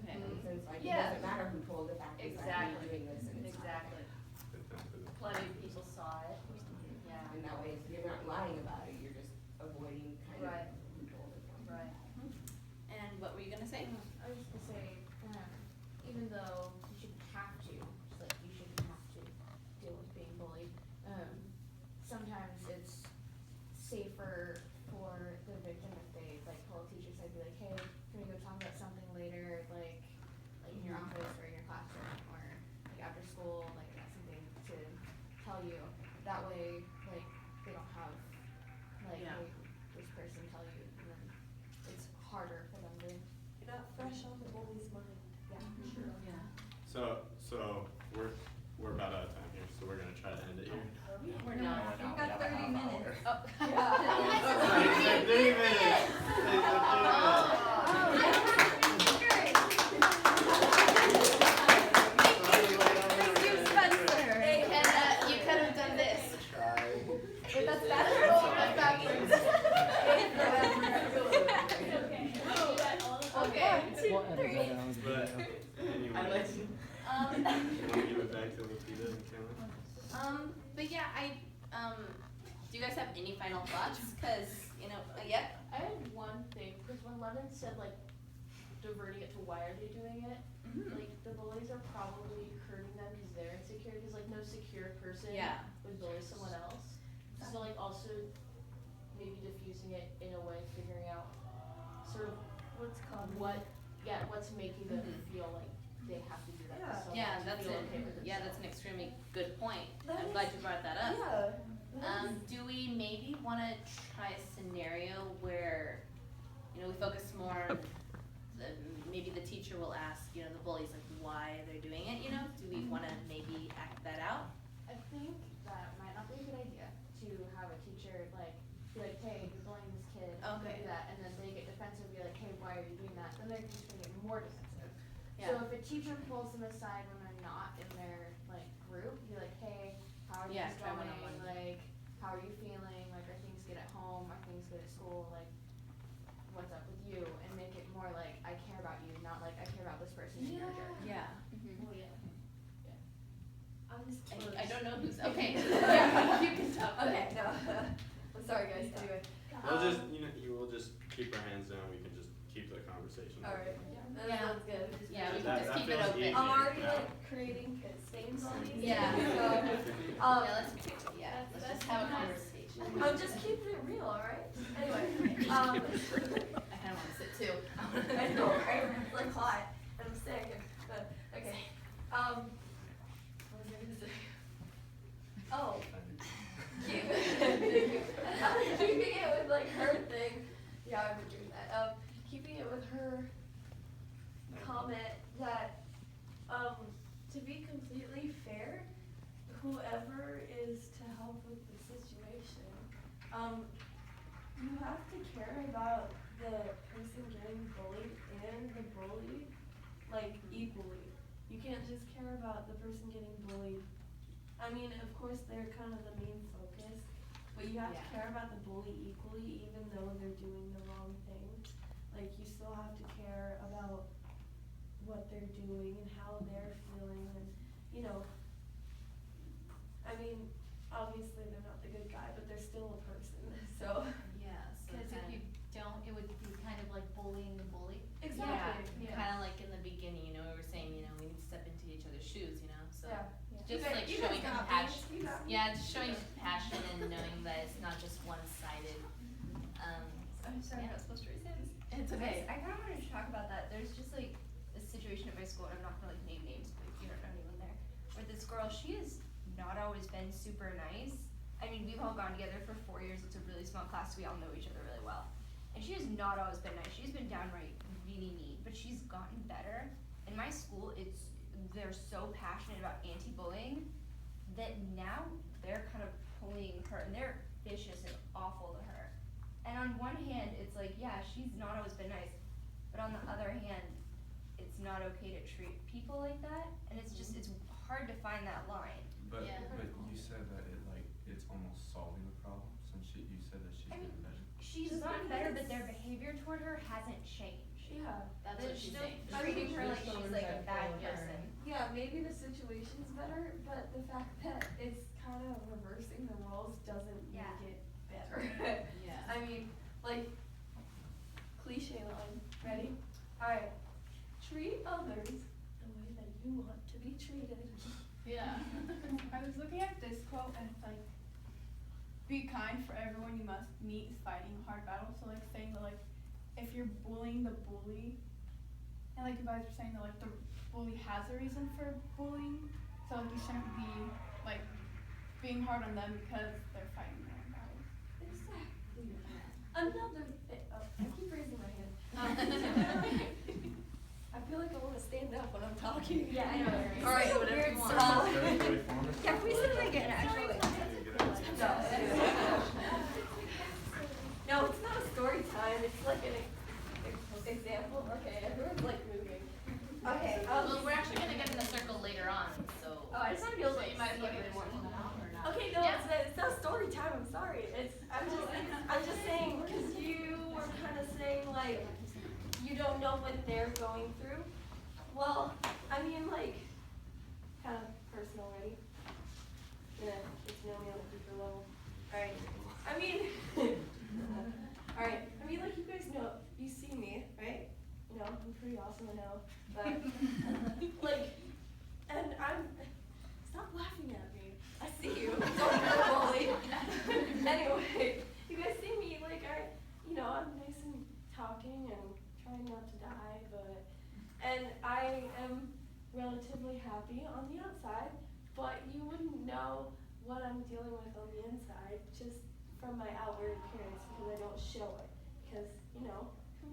Okay. Since it Yeah. doesn't matter who told, the fact is that Exactly. you're doing this and it's not. Exactly. Plenty of people saw it. Yeah. And that way, you're not lying about it, you're just avoiding Right. who told it. Right. And what were you gonna say? I was just gonna say, even though you shouldn't have to, that way, like, they don't have, like, Yeah. hey, this person tell you, and then it's harder for them to. You're not fresh on the bully's mind. Yeah, for sure. Yeah. So we're about out of time here, so we're gonna try to end it here. We're not. You've got 30 minutes. Oh. It's 30 minutes. You could have done this. Wait, that's backwards. That's backwards. Okay. But anyway, I like you wanna give it back to Lupita and Cameron? But yeah, do you guys have any final thoughts? Cause, yeah. I had one thing, because when Lemon said, like, diverting it to why are they doing it, like, the bullies are probably hurting them because they're insecure, because, like, no secure person Yeah. would bully someone else. So, like, also maybe diffusing it in a way, figuring out sort of what's making them feel like they have to do that. to someone Yeah, to that's feel it. okay with Yeah, that's themselves. an extremely good point. That I'm is- glad you brought that up. Yeah. Do we maybe wanna try a scenario where, we focus more on maybe the teacher will ask, the bullies like why they're doing it, Do we wanna maybe act that out? I think that might not be a good idea to have a teacher like be like, hey, you're bullying this kid, don't Okay. do that, and then they get defensive, be like, hey, why are you doing that? Then they're just gonna get more defensive. Yeah. So if a teacher pulls them aside when they're not in their like group, be like, hey, how are Yeah, things try going? one-on-one. Like, how are you feeling? Like, are things good at home? Are things good at school? Like, what's up with you? And make it more like I care about you, not like I care about this person and you're a jerk. Yeah. Well, yeah. I'm just I don't know who's, okay. Yeah. You can talk. Okay, no. I'm sorry, guys. Anyway. We'll just, you will just keep our hands down, we can just keep the conversation. All right. Yeah. That sounds good. Yeah, we can That- just that keep it feels open. easy. I'm already Yeah. like creating stains on these. Yeah. So, Yeah, let's that's just have a nice. conversation. I'm just keeping it real, alright? Anyway, I kinda wanna sit too. I know, right? It's like hot, and I'm sick, but, okay. What was I gonna say? Oh. Keeping it with like her thing, yeah, I've been doing that, keeping it with her comment that, to be completely fair, whoever is to help with the situation, you have to care about the person getting bullied and the bully, like, equally. You can't just care about the person getting bullied. I mean, of course, they're kind of the main focus, but you have to care about the bully equally, even though they're doing the wrong thing. Like, you still have to care about what they're doing and how they're feeling, and, I mean, obviously they're not the good guy, but they're still a person, so. Yeah, so Because if you don't, it would be kind of like bullying the bully. Exactly, yeah. Kinda like in the beginning, we were saying, we need to step into each other's shoes, so. Yeah. Just You guys- like you guys showing got me. compassion. You got me. Yeah, just showing compassion and knowing that it's not just one-sided. I'm sorry, Yeah. I'm not supposed to raise hands. It's okay. I kind of wanted to talk about that. There's just like a situation at my school, and I'm not gonna like name names, but you don't know anyone there. Where this girl, she has not always been super nice. I mean, we've all gone together for 4 years. It's a really small class. We all know each other really well. And she has not always been nice. She's been downright really mean, but she's gotten better. In my school, they're so passionate about anti-bullying that now they're kind of pulling her, and they're vicious and awful to her. And on one hand, it's like, yeah, she's not always been nice, but on the other hand, it's not okay to treat people like that, and it's hard to find that line. But Yeah. but you said that it's almost solving the problem since you said that she's getting better. She's Just gotten because better, but their behavior toward her hasn't changed. Yeah. That's They're what she's still saying. treating her like she's like a bad person. Yeah, maybe the situation's better, but the fact that it's kind of reversing the roles doesn't Yeah. make it better. Yeah. I mean, like, cliche line, ready? Alright, treat others the way that you want to be treated. Yeah. I was looking at this quote and it's like, be kind, for everyone you must meet is fighting a hard battle. So like saying that like, if you're bullying the bully, and like you guys were saying that like the bully has a reason for bullying, so like you shouldn't be like being hard on them because they're fighting their own battles. Exactly. Another thing. Oh, I keep raising my hand. I feel like I want to stand up when I'm talking. Yeah, I know. All right, So whatever weird you want. song. Yeah, can we sing it again, actually? No, it's not a story time. It's like an example. Okay, everyone's like moving. Okay. Well, we're actually gonna get in a circle later on, so. Oh, I just want to be able to So you might as well see get everyone. one now or not. Okay, no, Yeah. it's not story time. I'm sorry. I'm just saying because you were kind of saying like you don't know what they're going through. Well, I mean like kind of personal, ready? Yeah, get to know me on a deeper level. All right. I mean, all right. I mean like you guys know, you see me, right? You know, I'm pretty awesome, I know, but like, and stop laughing at me. I see you. Don't be a bully. Anyway, you guys see me like I'm nice and talking and trying not to die, and I am relatively happy on the outside, but you wouldn't know what I'm dealing with on the inside just from my outward appearance because I don't show it. Because who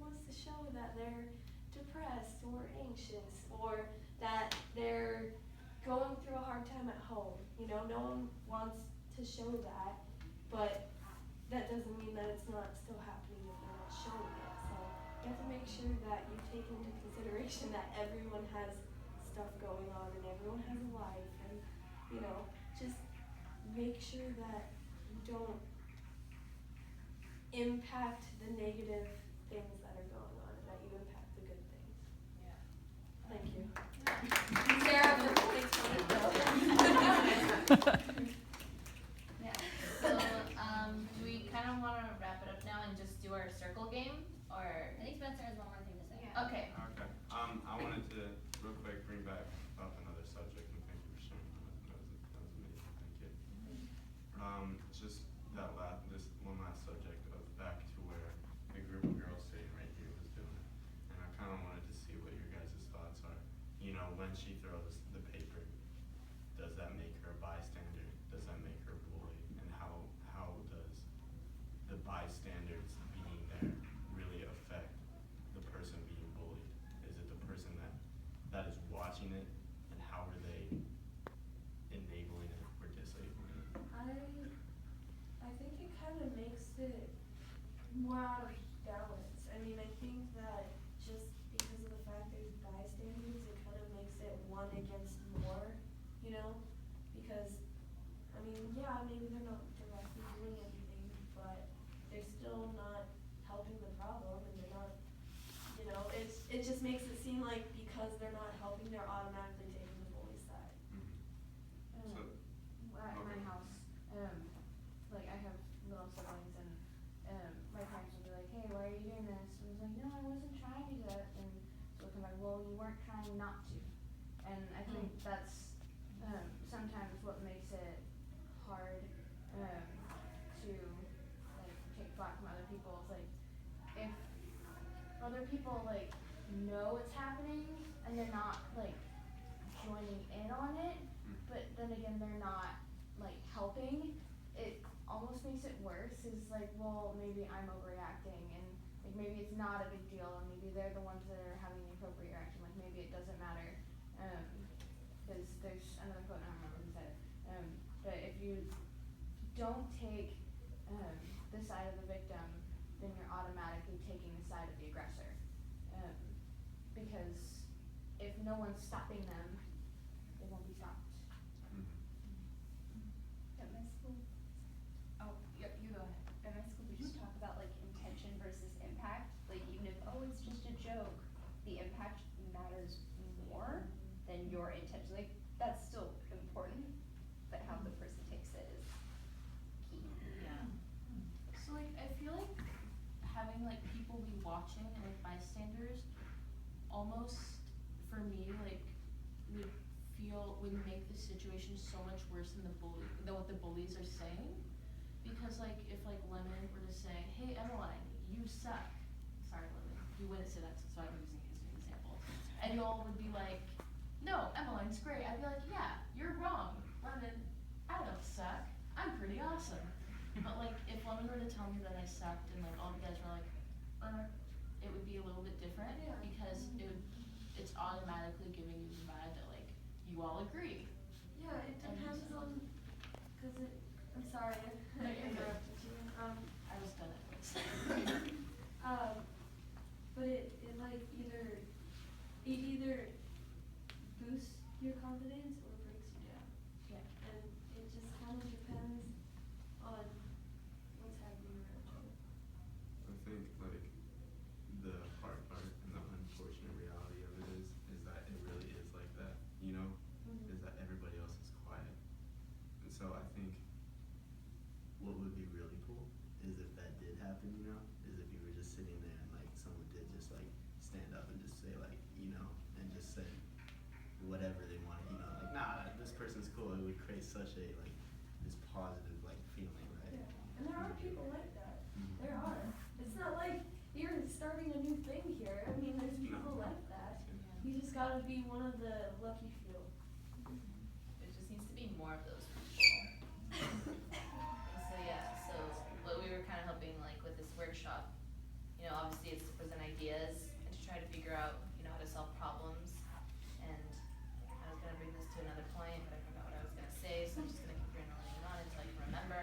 wants to show that they're depressed or anxious or that they're going through a hard time at home? No one wants to show that, but that doesn't mean that it's not still happening if they're not showing it. So you have to make sure that you take into consideration that everyone has stuff going on and everyone has a life, and just make sure that you don't impact the negative things that are going on and that you impact the good things. Yeah. Thank you. Sarah for 2020. Yeah. So, do we kind of want to wrap it up now and just do our circle game, or? I think Spencer has one more thing to say. Yeah. Okay. Okay, I wanted to real quick bring back up another subject, and thank you for sharing that. That was amazing, thank you. Just this one last subject of back to where the group of girls sitting right here was doing, and I kind of wanted to see what your guys' thoughts are. When she throws the paper, does that make her a bystander? Does that make her bully? And how does the bystanders being there really affect the person being bullied? Is it the person that is watching it, and how are they enabling it or disabling it? I think it kind of makes it more out of balance. I mean, I think that just because of the fact there's bystanders, it kind of makes it one against more, because, I mean, yeah, maybe they're not directly doing anything, but they're still not helping the problem, and they're not, it just makes it seem like because they're not helping, they're automatically taking the bully side. So, At my house, like I have little siblings, and my parents would be like, "Hey, why are you doing this?" And I was like, "No, I wasn't trying to do that." And so come back, "Well, you weren't trying not to." And I think that's sometimes what makes it hard to like take flack from other people. It's like if other people like know it's happening and they're not like joining in on it, but then again they're not like helping, it almost makes it worse. Is like, well, maybe I'm overreacting, and like maybe it's not a big deal, and maybe they're the ones that are having the appropriate reaction. Like maybe it doesn't matter, because there's another quote, I don't remember who said it, but if you don't take the side of the victim, then you're automatically taking the side of the aggressor, because if no one's stopping them, they won't be stopped. At my school, you go ahead. At my school, we just talk about like intention versus impact. Like even if it's just a joke, the impact matters more than your intention. Like that's still important, but how the person takes it is key. Yeah. So like I feel like having like people be watching and like bystanders almost for me like would make the situation so much worse than what the bullies are saying. Because like if like Lemon were to say, "Hey Emmeline, you suck." Sorry Lemon, you wouldn't say that, so I'm using his as an example. And you all would be like, "No, Emmeline's great." I'd be like, "Yeah, you're wrong, Lemon. I don't suck. I'm pretty awesome. But like, if Lemon were to tell me that I sucked and like all the guys were like, it would be a little bit different because it's automatically giving you the vibe that like you all agree. Yeah, it depends on, cause I'm sorry, No, I you're good. interrupted you. I was done at this. But it like it either boosts your confidence or breaks you down. Yeah. And it just kind of depends on what's happening around you. I think like the hard part and the unfortunate reality of it is that it really is like that, you know? Is that everybody else is quiet. And so I think what would be really cool is if that did happen, you know, is if you were just sitting there and like someone did just like stand up and just say like, you know, and just say whatever they want, you know, like nah, this person's cool. It would create such a like this positive like feeling, right? Yeah. And there are people like that. There are. It's not like you're starting a new thing here. I mean, there's people like that. You just gotta be one of the lucky few. There just needs to be more of those people. So yeah, so what we were kind of hoping like with this workshop, you know, obviously it's to present ideas and to try to figure out, you know, how to solve problems. And I was gonna bring this to another point, but I forgot what I was gonna say, so I'm just gonna keep journaling on until I can remember.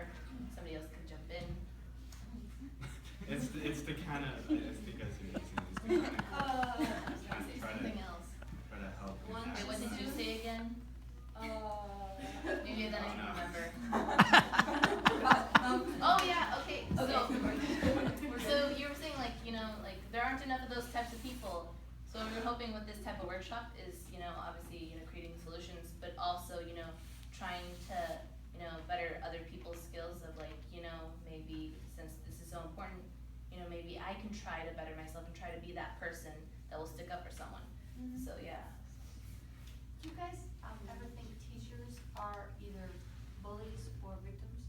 Somebody else can jump in. It's to kind of, it's because you're using this to kind I was of gonna say try something to else. help. you Wait, guys. what did you say again? Maybe then I can remember. Oh yeah, okay, so you were saying like, you know, like there aren't enough of those types of people. So what we're hoping with this type of workshop is, you know, obviously, you know, creating solutions, but also, you know, trying to, you know, better other people's skills of like, you know, maybe since this is so important, you know, maybe I can try to better myself and try to be that person that will stick up for someone. So yeah. Do you guys ever think teachers are either bullies or victims?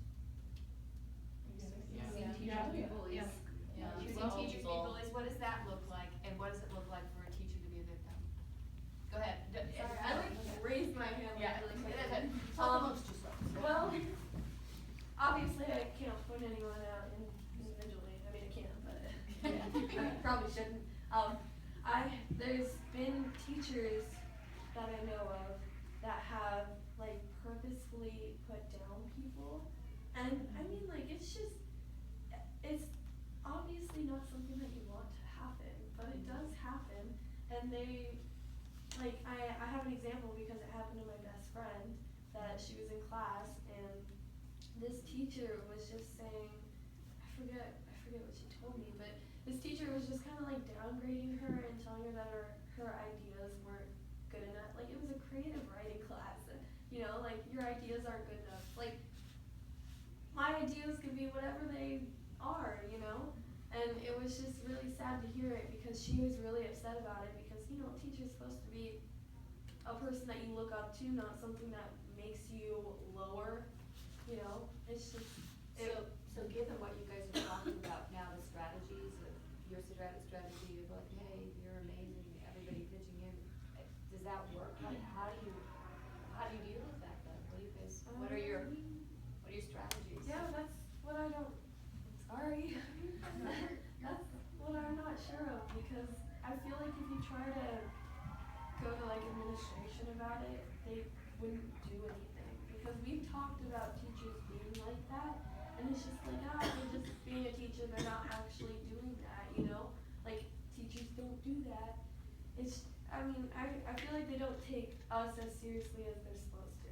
Yeah. Seeing teachers Yeah. be bullies. Yeah. Yeah. You've Well, seen teachers be people- bullies, what does that look like, and what does it look like for a teacher to be a victim? Go ahead. Sorry, I like raised my hand Yeah. really quick. Talk amongst yourselves. Well, obviously I can't point anyone out individually. I mean, I can, but I probably shouldn't. There's been teachers that I know of that have like purposefully put down people, and I mean like it's obviously not something that you want to happen, but it does happen, and they like I have an example because it happened to my best friend that she was in class and this teacher was just saying, I forget what she told me, but this teacher was just kind of like downgrading her and telling her that her ideas weren't good enough. Like it was a creative writing class, you know, like your ideas aren't good enough. Like my ideas could be whatever they are, you know? And it was just really sad to hear it because she was really upset about it because, you know, a teacher's supposed to be a person that you look up to, not something that makes you lower, you know? It's just, So given what you guys are talking about now, the strategies of your strategy of like, hey, you're amazing, everybody pitching in, does that work? Like, how do you deal with that then? What are your strategies? Yeah, that's what I don't, sorry. That's what I'm not sure of because I feel like if you try to go to like administration about it, they wouldn't do anything. Because we've talked about teachers being like that, and it's just like, they're just being a teacher, they're not actually doing that, you know? Like, teachers don't do that. It's, I mean, I feel like they don't take us as seriously as they're supposed to.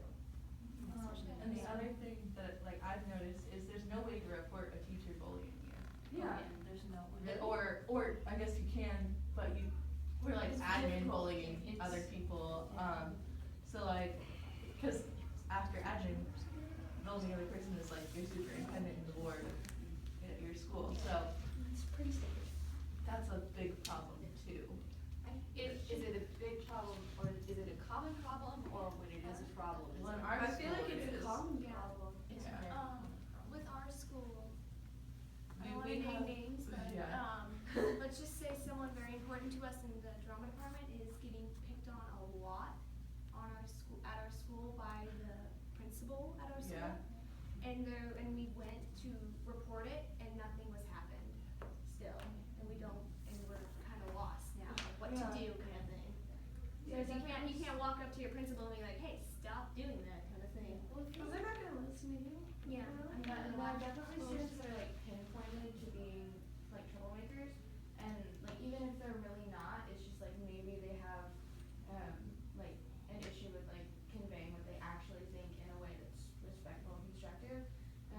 And the other thing that like I've noticed is there's no way to report a teacher bullying you. Yeah. There's no way. Really? Or I guess you can, but we're like It's admin difficult. bullying other people. So like, cause after admin, the only other person is like your superintendent and the board at your school. So It's pretty standard. that's a big problem too. Is it a big problem, or is it a common problem, or when it is a problem? is Well, in it- our I feel like school it's it a is. common Yeah. problem. With our school, I don't We wanna have- name names, but, yeah. let's just say someone very important to us in the drama department is getting picked on a lot at our school by the principal at our school. went to report it and nothing was happened still, and we're kind of lost now, like what to do kind of thing. Because you can't walk up to your principal and be like, hey, stop doing that kind of thing. Well, because they're not gonna listen to you. Yeah. Definitely students that are like pinpointed to being like troublemakers, and like even if they're really not, it's just like maybe they have like an issue with like conveying what they actually think in a way that's respectful and constructive.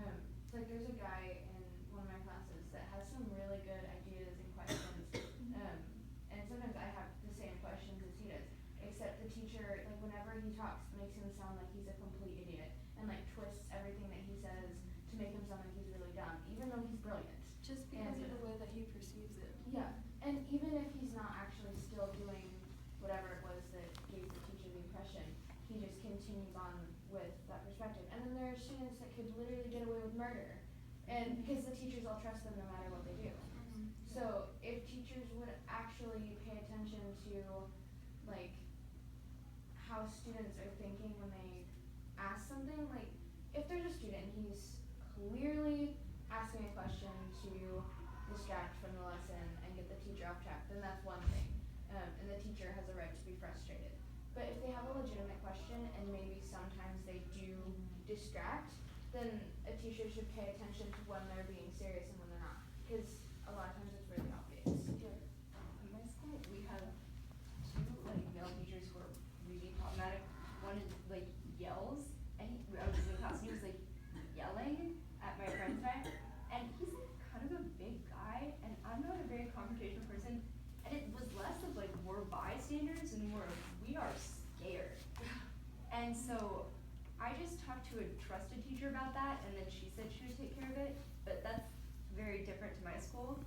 It's like there's a guy in one of my classes that has some really good ideas and questions, and sometimes I have the same questions as he does, except the teacher, like whenever he talks, makes him sound like he's a complete idiot, and like twists everything that he says to make him sound like he's really dumb, even though he's brilliant. Just because of the way that he perceives it. Yeah, and even if he's not actually still doing whatever it was that gave the teacher the impression, he just continues on with that perspective. And then there are students that could literally get away with murder, and because the teachers all trust them no matter what they do. So if teachers would actually pay attention to like how students are thinking when they ask something, like if there's a student and he's clearly asking a question to distract from the lesson and get the teacher off track, then that's one thing. And the teacher has a right to be frustrated. But if they have a legitimate question and maybe sometimes they do distract, then a teacher should pay attention to when they're being serious and when they're not. Because a lot of times it's really obvious. In my school, we have two like male teachers who are really problematic. One is like yells, and I was in class and he was like yelling at my friends and I, and he's like kind of a big guy, and I'm not a very confrontational person, and it was less of like we're bystanders and more of we are scared. And so I just talked to a trusted teacher about that, and then she said she would take care of it, but that's very different to my school.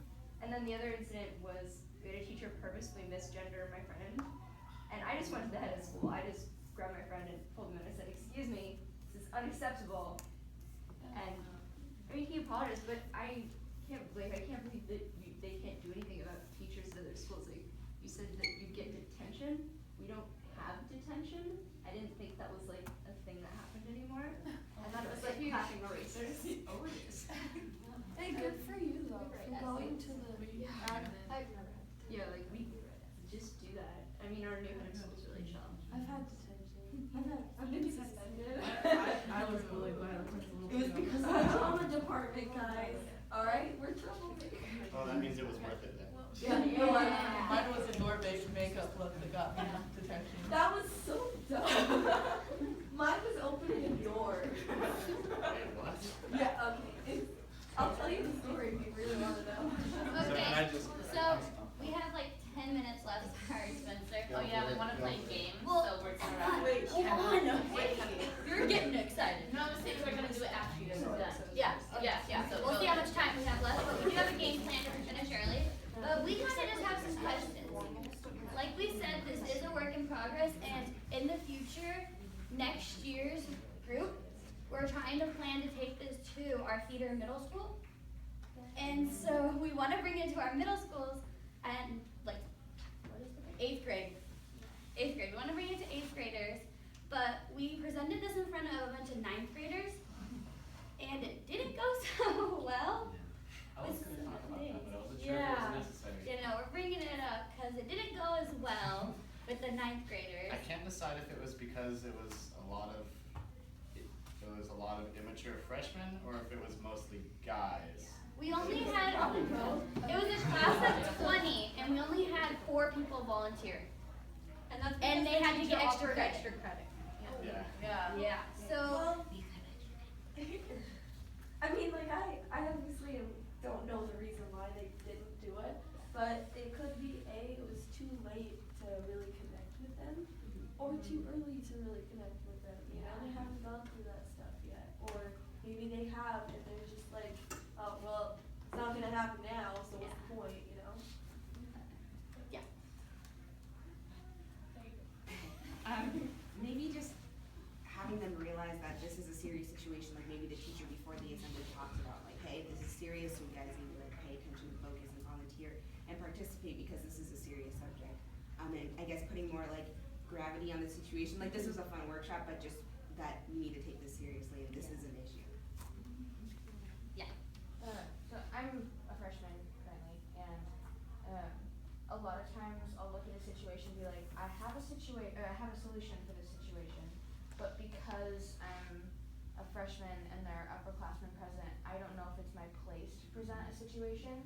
And then the other incident was we had a teacher purposely misgender my friend, and I just went to the head of school. I just grabbed my friend and pulled him in and said, "Excuse me, this is unacceptable." And I mean, he apologized, but I can't believe that they can't do anything about teachers at other schools. Like you said that you get detention. We don't have detention. I didn't think that was like a thing that happened anymore. I thought it was like clapping erasers. Oh, it is. Hey, good for you though, for going to the admin. Yeah, like we just do that. I mean, our new head of school is really chill. I've had detention. I've been suspended. I was bullied by the principal. It was because of the trauma department, guys. Alright, we're troublemakers. Oh, that means it was worth it then. Yeah. Mine was a door-based makeup look that got me detention. That was so dumb. Mine was opening a door. Wait, what? Yeah, okay. I'll tell you the story if you really want to know. Okay, so we have like 10 minutes left. Sorry, Spencer. Oh yeah, we wanna play games, Well, so we're gonna. wait, hold on. You're getting excited. No, I'm saying we're gonna do it after you guys are done. Yeah, so. We'll see how much time we have left, but we do have a game plan to finish early. But we kind of just have some questions. Like we said, this is a work in progress, and in the future, next year's group, we're trying to plan to take this to our theater middle school. And so we want to bring it to our middle schools and like, what is it? 8th grade. 8th grade. We want to bring it to 8th graders, but we presented this in front of a bunch of 9th graders, and it didn't go so well. I was gonna talk about that, but I wasn't sure if it Yeah. was necessary. You know, we're bringing it up because it didn't go as well with the 9th graders. I can't decide if it was because it was a lot of immature freshmen or if it was mostly guys. We only had, it was a class of 20, and we only had 4 people volunteer. And they had to get extra credit. Yeah. So, I mean, like, I obviously don't know the reason why they didn't do it, but it could be A, it was too late to really connect with them, or too early to really connect with them, you know, they haven't gone through that stuff yet, or maybe they have, and they're just like, oh, well, it's not gonna happen now, so what's the point, you know? Yeah. Maybe just having them realize that this is a serious situation, like maybe the teacher before the assembly talked about, like, hey, this is serious, so you guys need to like pay attention, focus, and volunteer, and participate because this is a serious subject. And I guess putting more like gravity on the situation, like this was a fun workshop, but just that we need to take this seriously, and this is an issue. situation,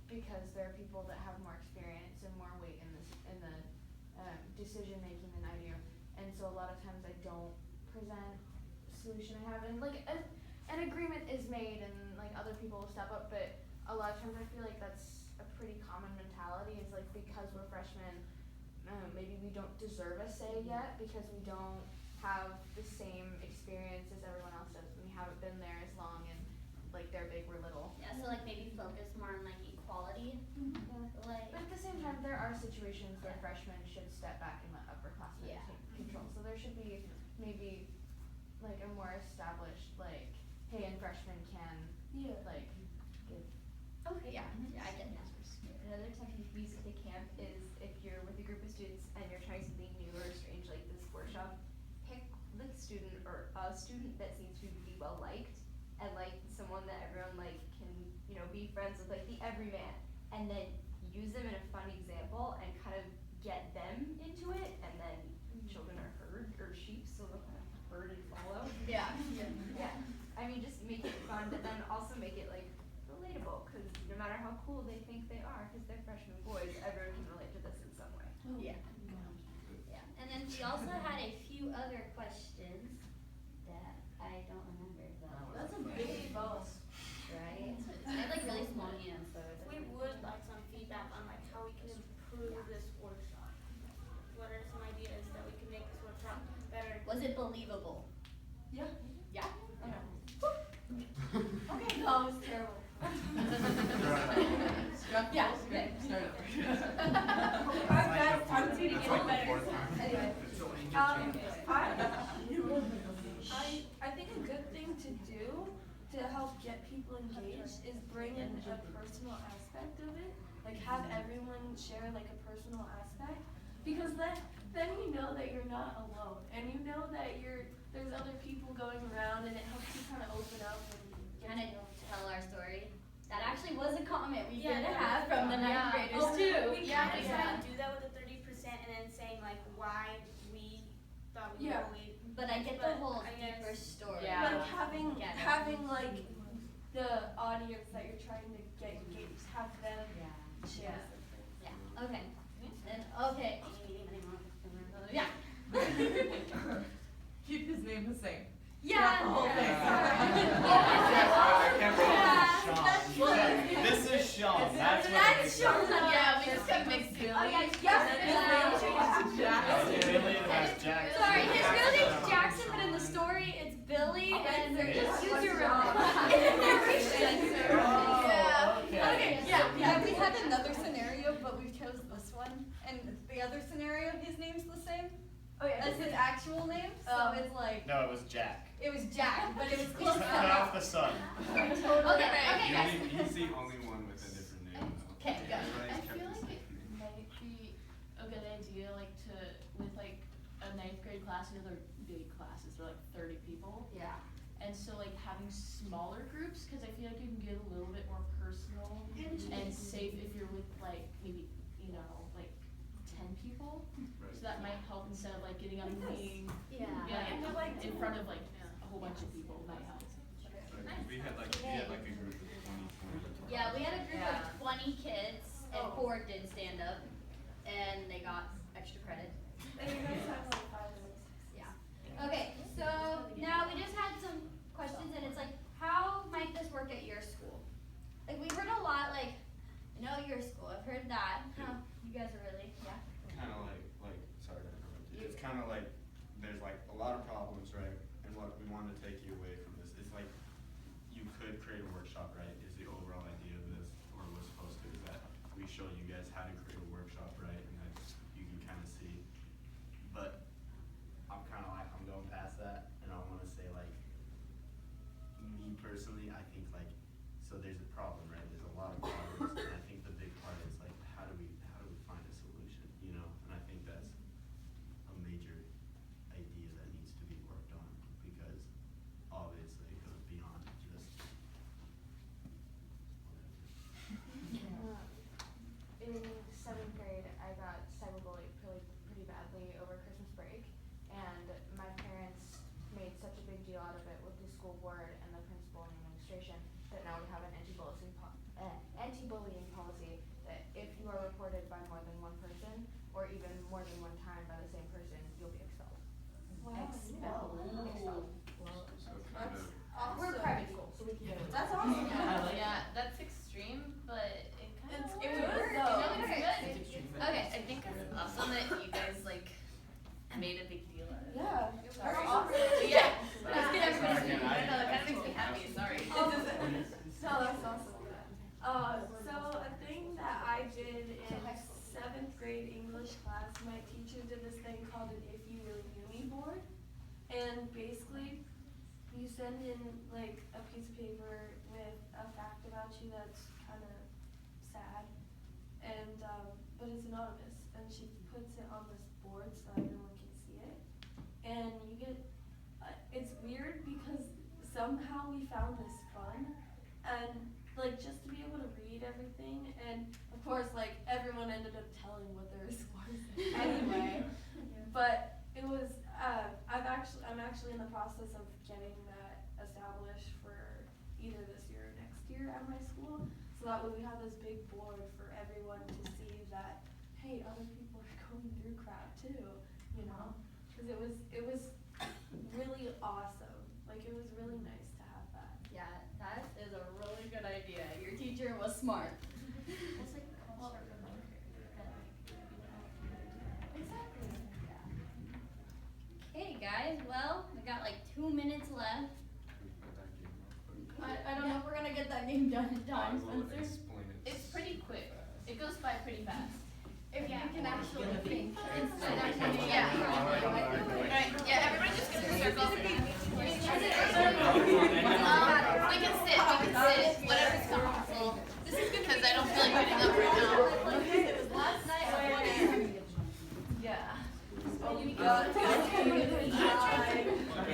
because there are people that have more experience and more weight in the decision making than I do, and so a lot of times I don't present a solution I have, and like an agreement is made, and like other people will step up, but a lot of times I feel like that's a pretty common mentality. It's like because we're freshmen, maybe we don't deserve a say yet because we don't have the same experience as everyone else does. We haven't been there as long, and like they're big, we're little. Yeah, so like maybe focus more on like equality. Like, but at the same time, there are situations where freshmen should step back and let upperclassmen take control. So there should be maybe like a more established like, hey, and freshmen can like give. Okay. Yeah, I get that. Another technique we use at the camp is if you're with a group of students and you're trying something new or strange like this workshop, pick the student or a student that seems to be well liked and like someone that everyone like can, you know, be friends with, like the everyman, and then use them in a fun example and kind of get them into it, and then children are herd or sheep, so they'll kind of herd and follow. Yeah. Yeah. I mean, just make it fun, but then also make it like relatable, because no matter how cool they think they are, because they're freshman boys, everyone can relate to this in some way. Yeah. Yeah. And then we also had a few other questions that I don't remember though. That's a big boss. Right? I have like really small hands, so it We would like some feedback on like how we can improve this workshop. What are some ideas that we can make this workshop better? Was it believable? Yeah. Yeah. Okay, no, it was terrible. Yeah. Okay, start over. Alright guys, time to get better. Anyway, I think a good thing to do to help get people engaged is bring in a personal aspect of it. Like have everyone share like a personal aspect, because then you know that you're not alone, and you know that there's other people going around, and it helps you kind of open up and Kind of tell our story. That actually was a comment we Yeah, did that have from the ninth graders too. We kind of try to do that with the 30% and then saying like why we thought we were bullied. But I get the whole I guess- deeper story. like having like the audience that you're trying to get engaged, have them share something. Yeah. Okay. And okay. Yeah. Keep his name the same. Yeah. This is Sean. That's That's Sean. Yeah, we just got mixed. Billy. Okay. Billy and that's Jack. Sorry, his real name's Jackson, but in the story it's Billy, and they're just use your real Okay, yeah, we had another scenario, but we chose this one, and the other scenario, his name's the same as his actual name, so it's like, No, it was Jack. it was Jack, but it was close Cut enough. off the sun. Okay, guys. He's the only one with a different name though. Okay, go. I feel like it might be a good idea, like with like a ninth grade class, you know, they're big classes, they're like 30 people. Yeah. And so like having smaller groups, because I feel like you can get a little bit more personal and safe if you're with like maybe, you know, like 10 people. Right. So that might help instead of like getting on the meeting. Yeah. Like in front of like a whole bunch of people might help. We had like a group of 20. Yeah, we had a group of 20 kids, and 4 did stand up, and they got extra credit. Yeah. Okay, so now we just had some questions, and it's like, how might this work at your school? Like, we've heard a lot, like, I know your school, I've heard that. Huh, you guys are really, yeah. Kind of like, sorry to interrupt you. It's kind of like, there's like a lot of problems, right? And what we want to take you away from this is like, you could create a workshop, right? Is the overall idea of this, or was supposed to, is that we show you guys how to create a workshop, right? And that you can kind of see. But I'm kind of like, I'm going past that, and I want to say like, me personally, I think like, so there's a problem, right? There's a lot of problems, and I think the big part is like, how do we find a solution, you know? And I think that's a major idea that needs to be worked on, because obviously it goes beyond just whatever. In 7th grade, I got cyberbullied pretty badly over Christmas break, and my parents made such a big deal out of it with the school board and the principal and administration that now we have an anti-bullying or even more than one time by the same person, you'll be expelled. Wow. Expelled. Expelled. So kind of. Awesome. We're a private school, so we can get away with That's it. awesome. Yeah, that's extreme, but it kind of It works. would, You though. know, it's Okay. good. Okay, I think it's awesome that you guys like made a big deal out of it. Yeah. Sorry. That's awesome. Yeah. Let's get everybody. I don't know, that kind of makes me happy. Sorry. No, that's awesome. So a thing that I did in 7th grade English class, my teacher did this thing called an If You Really Knew Me board. And basically, you send in like a piece of paper with a fact about you that's kind of sad, and but it's anonymous, and she puts it on this board so everyone can see it. And you get, it's weird because somehow we found this fun, and like just to be able to read everything, and of course like everyone ended up telling what their scores anyway. But it was, I'm actually in the process of getting that established for either this year or next year at my school, so that way we have this big board for everyone to see that, hey, other people are going through crap too, you know? Because it was really awesome. Like it was really nice to have that. Yeah, that is a really good idea. Your teacher was smart. It's like culture of Exactly. Okay, guys. Well, we got like 2 minutes left. I don't know if we're gonna get that game done in time, Spencer. It's pretty quick. It goes by pretty fast. If you can actually think. Yeah. Alright, yeah, everybody just get in a circle. We can sit, whatever's comfortable. This is good because I don't feel like getting up right now. It was last night. Yeah. Oh, you got Okay,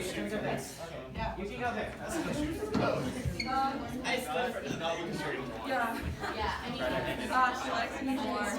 you can go there. Yeah, you can go there. That's good. I stood for not looking straight. Yeah. Yeah, I need Should I see more?